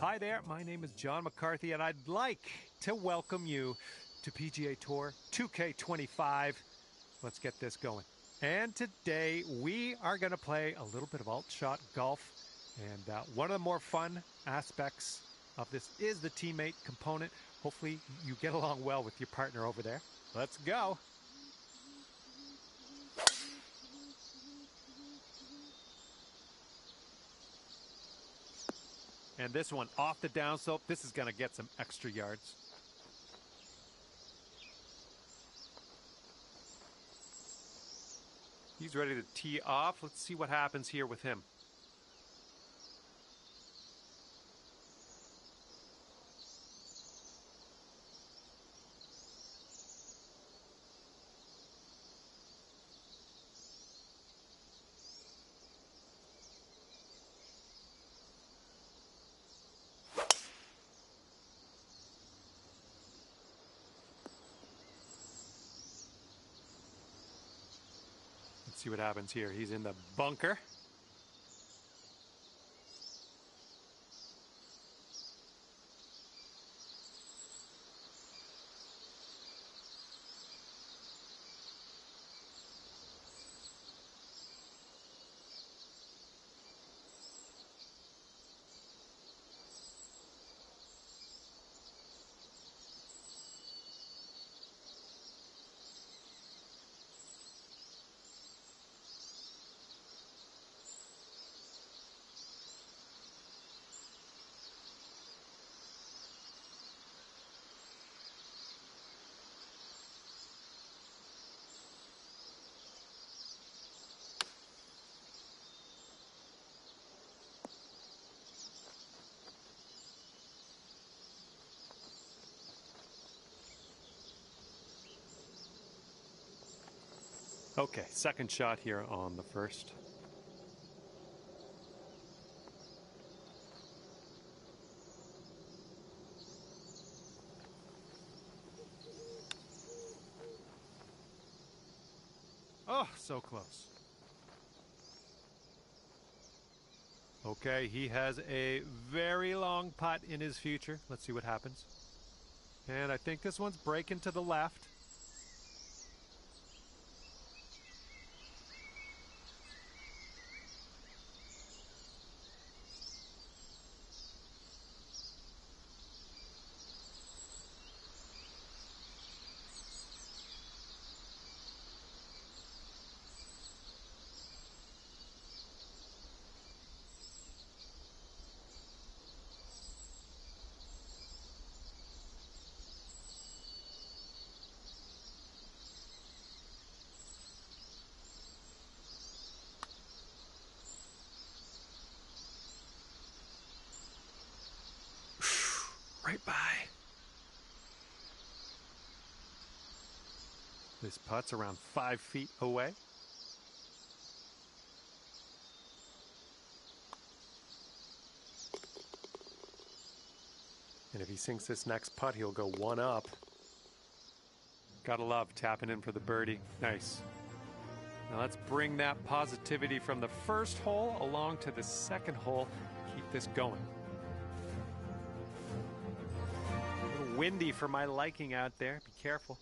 [SPEAKER 1] Hi there, my name is John McCarthy, and I'd like to welcome you to PGA Tour 2K25. Let's get this going. And today we are going to play a little bit of alt-shot golf, and one of the more fun aspects of this is the teammate component. Hopefully you get along well with your partner over there. Let's go. And this one off the downslope. This is going to get some extra yards. He's ready to tee off. Let's see what happens here with him. Let's see what happens here. He's in the bunker. Okay, second shot here on the first. Oh, so close. Okay, he has a very long putt in his future. Let's see what happens. And I think this one's breaking to the left. Right by. This putt's around 5 feet away. And if he sinks this next putt, he'll go one up. Gotta love tapping in for the birdie. Nice. Now let's bring that positivity from the first hole along to the second hole. Keep this going. A little windy for my liking out there. Be careful.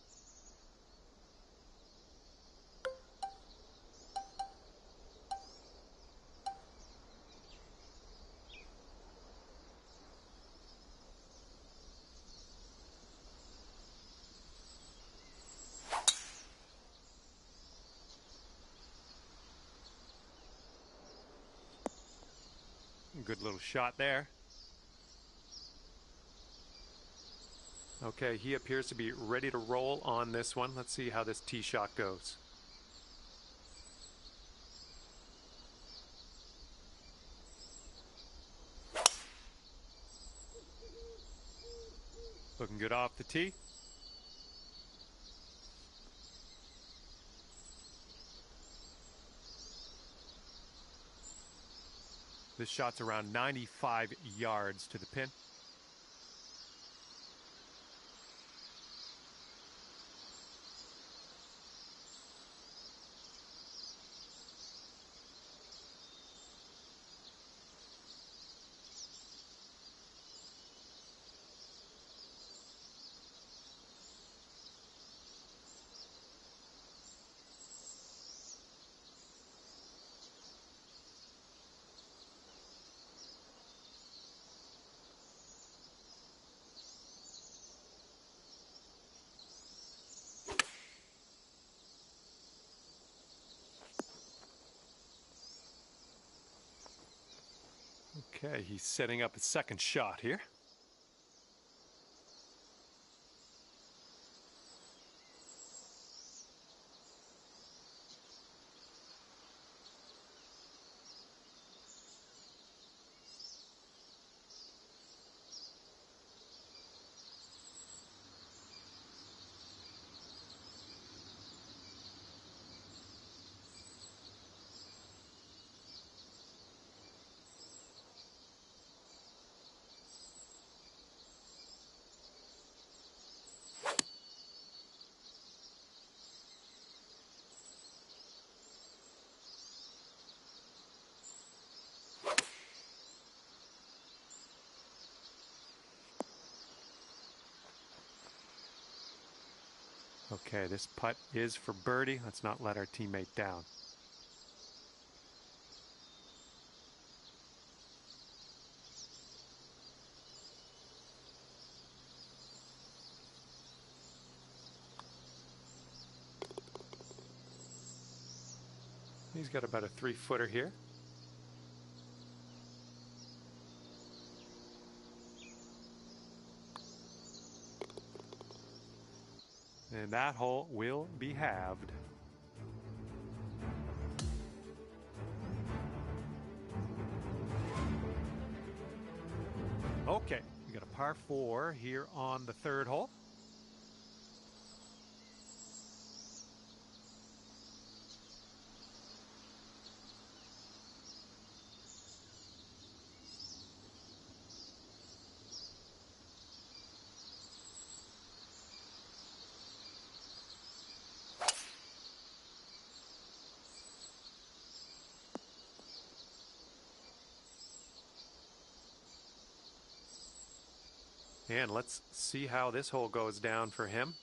[SPEAKER 1] Good little shot there. Okay, he appears to be ready to roll on this one. Let's see how this tee shot goes. Looking good off the tee. This shot's around 95 yards to the pin. Okay, he's setting up his second shot here. Okay, this putt is for birdie. Let's not let our teammate down. He's got about a 3-footer here. And that hole will be halved. Okay, we got a par 4 here on the third hole. And let's see how this hole goes down for him.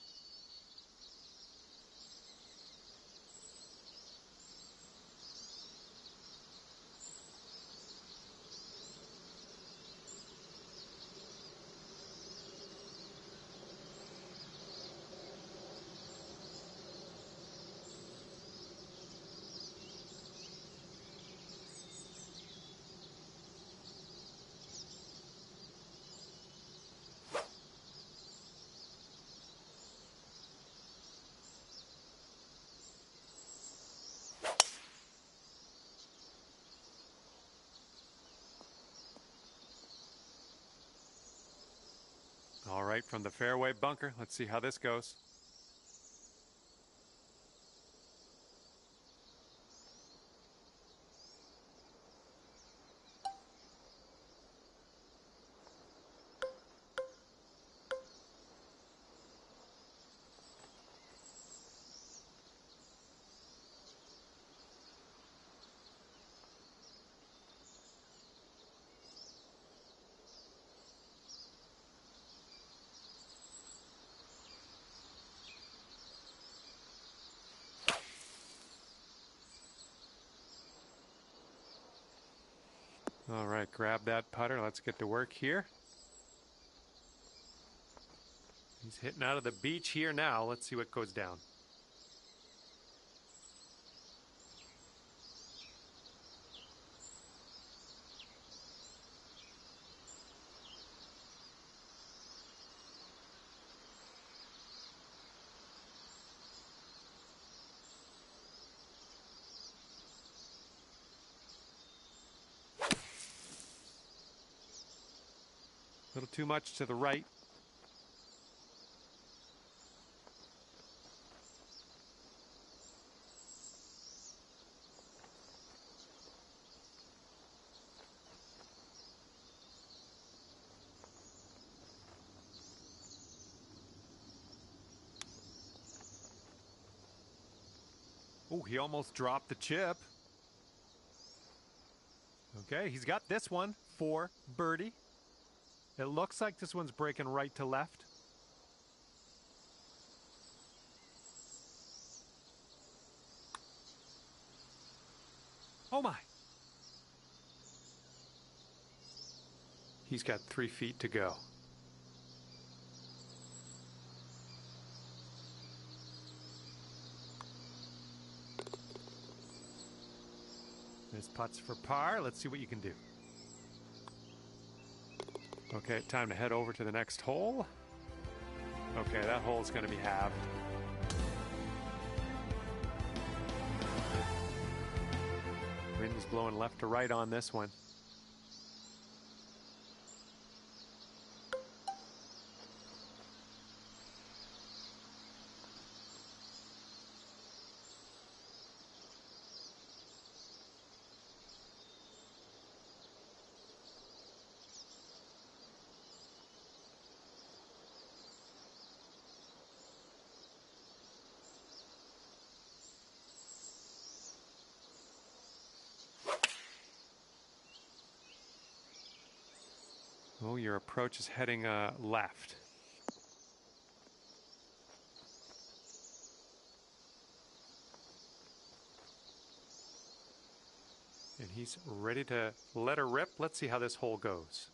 [SPEAKER 1] All right, from the fairway bunker, let's see how this goes. All right, grab that putter. Let's get to work here. He's hitting out of the beach here now. Let's see what goes down. A little too much to the right. Oh, he almost dropped the chip. Okay, he's got this one for birdie. It looks like this one's breaking right to left. Oh my. He's got 3 feet to go. This putt's for par. Let's see what you can do. Okay, time to head over to the next hole. Okay, that hole's going to be halved. Wind is blowing left to right on this one. Oh, your approach is heading left. And he's ready to let her rip. Let's see how this hole goes.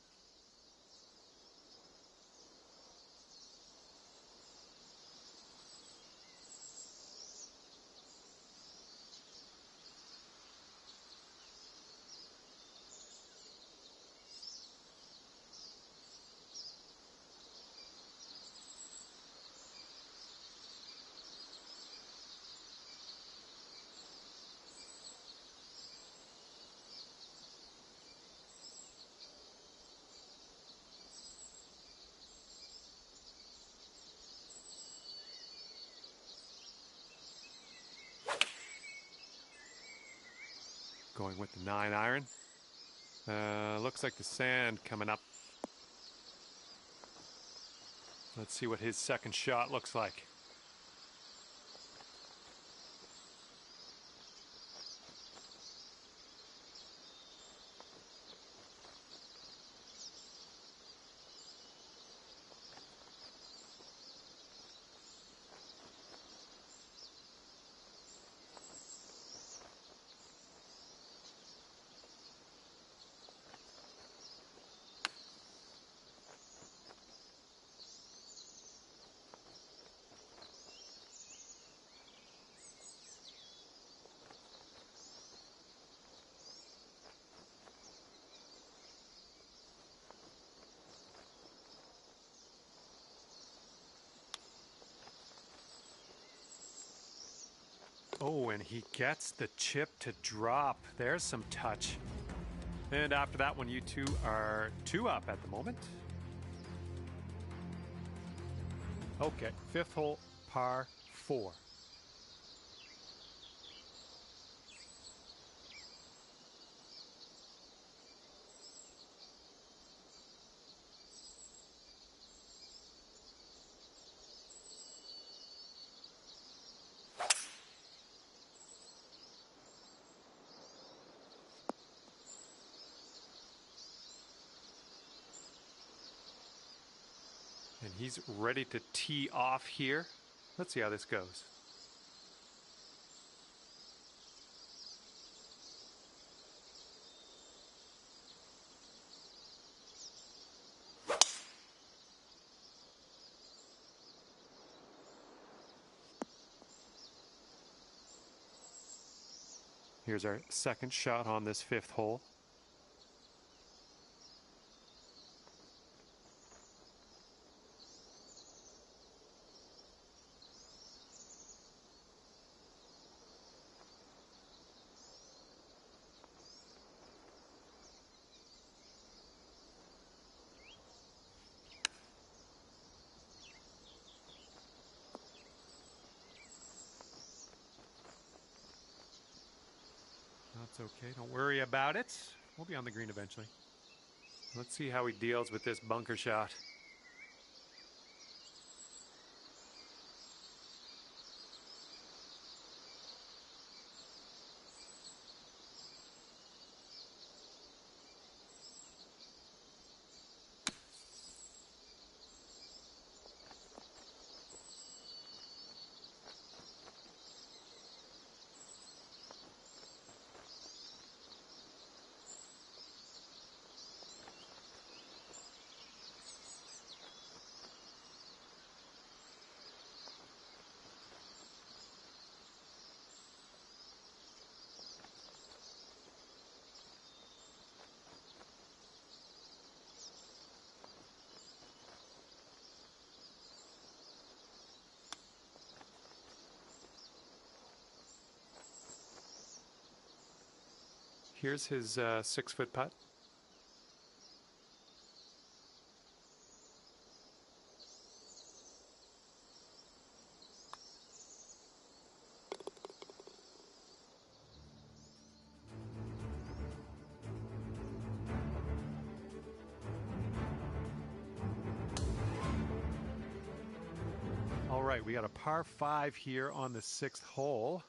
[SPEAKER 1] Going with the 9-iron. Looks like the sand coming up. Let's see what his second shot looks like. Oh, and he gets the chip to drop. There's some touch. And after that one, you two are 2 up at the moment. Okay, 5th hole, par 4. And he's ready to tee off here. Let's see how this goes. Here's our second shot on this 5th hole. That's okay. Don't worry about it. We'll be on the green eventually. Let's see how he deals with this bunker shot. Here's his 6-foot putt. All right, we got a par 5 here on the 6th hole.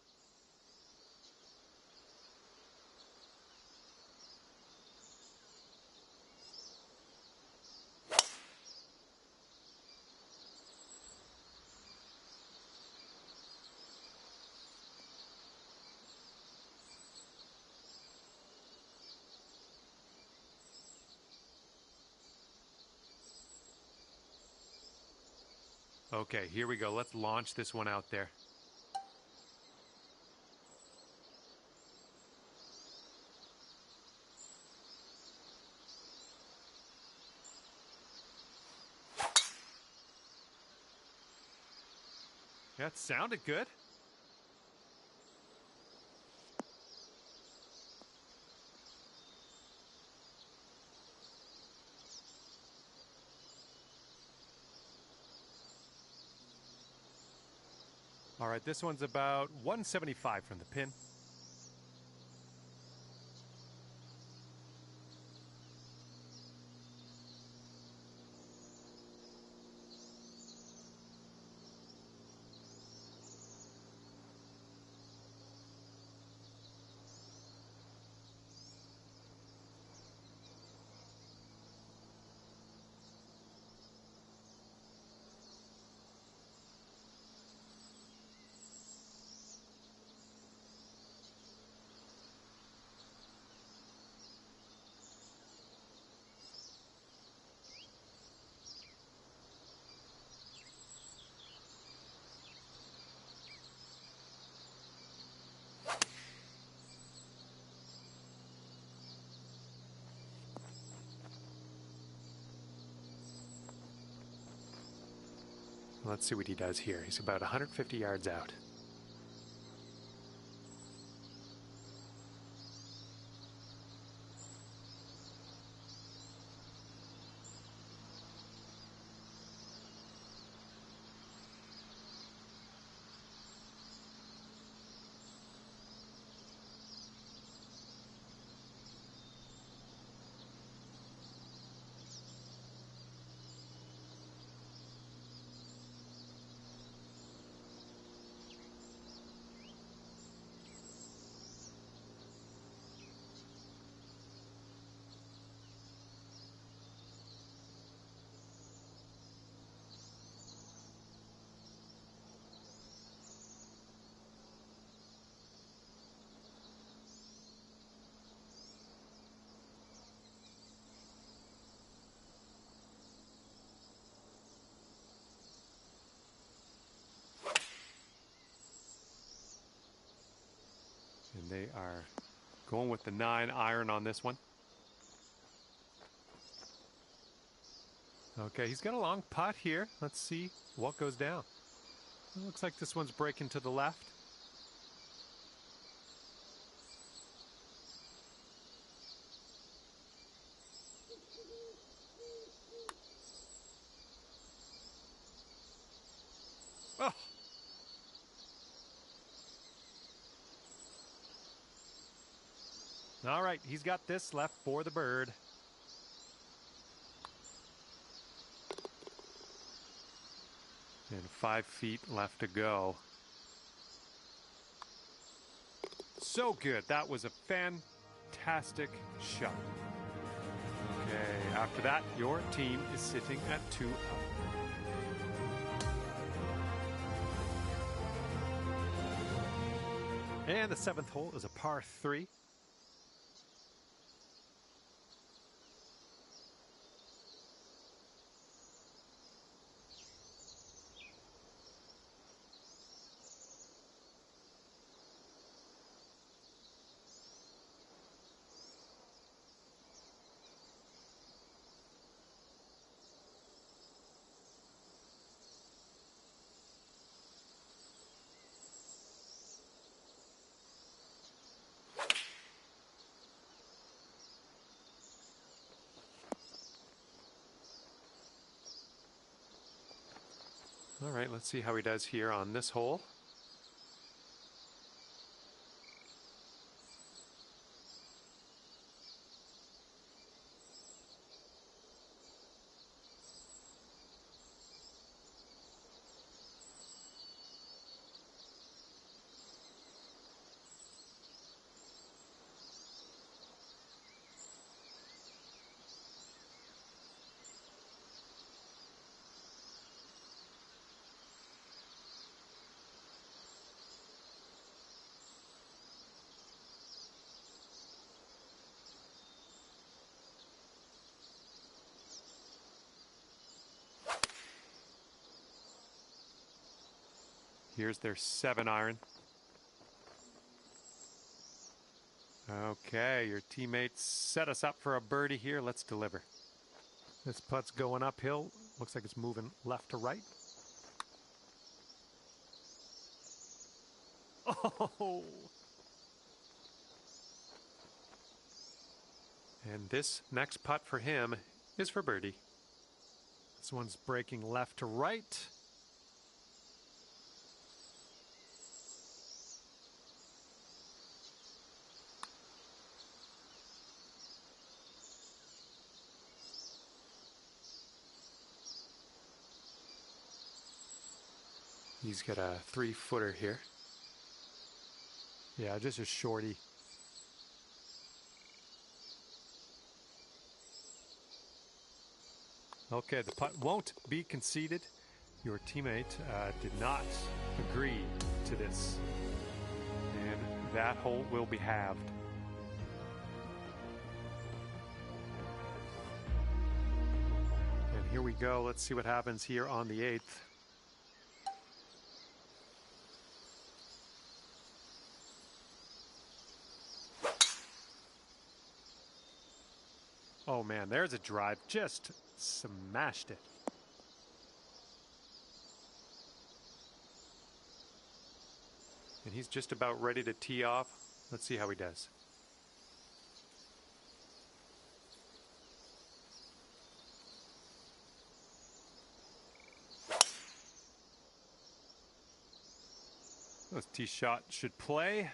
[SPEAKER 1] Okay, here we go. Let's launch this one out there. Yeah, it sounded good. All right, this one's about 175 from the pin. Let's see what he does here. He's about 150 yards out. And they are going with the 9-iron on this one. Okay, he's got a long putt here. Let's see what goes down. It looks like this one's breaking to the left. Oh! All right, he's got this left for the bird. And 5 feet left to go. So good. That was a fantastic shot. Okay, after that, your team is sitting at 2 up. And the 7th hole is a par 3. All right, let's see how he does here on this hole. Here's their 7-iron. Okay, your teammates set us up for a birdie here. Let's deliver. This putt's going uphill. Looks like it's moving left to right. Oh! And this next putt for him is for birdie. This one's breaking left to right. He's got a 3-footer here. Yeah, just a shorty. Okay, the putt won't be conceded. Your teammate did not agree to this. And that hole will be halved. And here we go. Let's see what happens here on the 8th. Oh man, there's a drive. Just smashed it. And he's just about ready to tee off. Let's see how he does. This tee shot should play.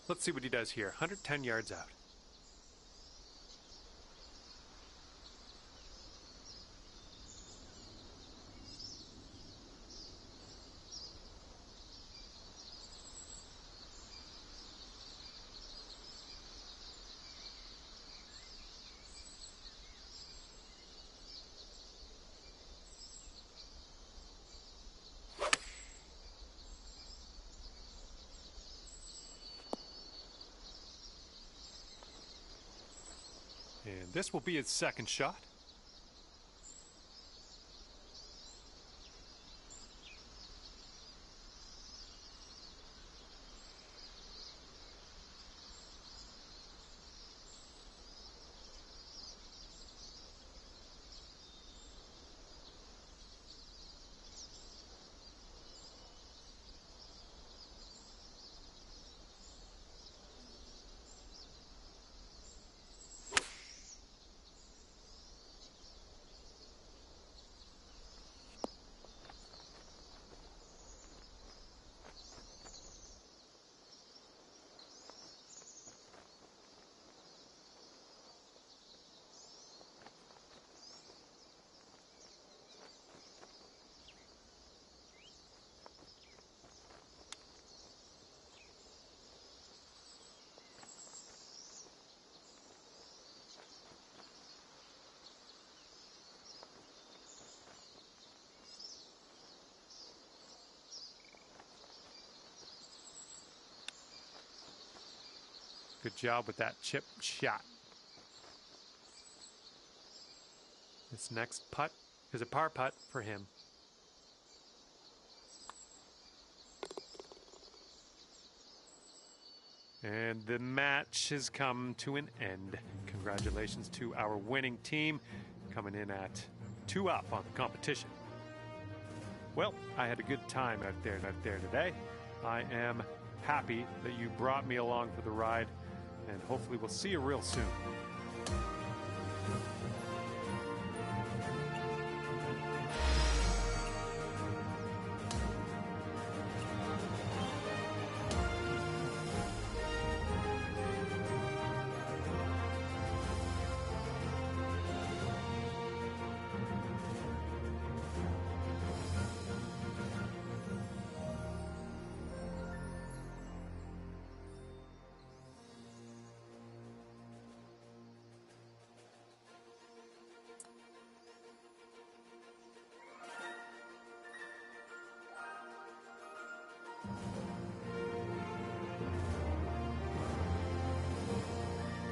[SPEAKER 1] Let's see what he does here. 110 yards out. And this will be his second shot. Good job with that chip shot. This next putt is a par putt for him. And the match has come to an end. Congratulations to our winning team, coming in at 2 up on the competition. Well, I had a good time out there today. I am happy that you brought me along for the ride, and hopefully we'll see you real soon.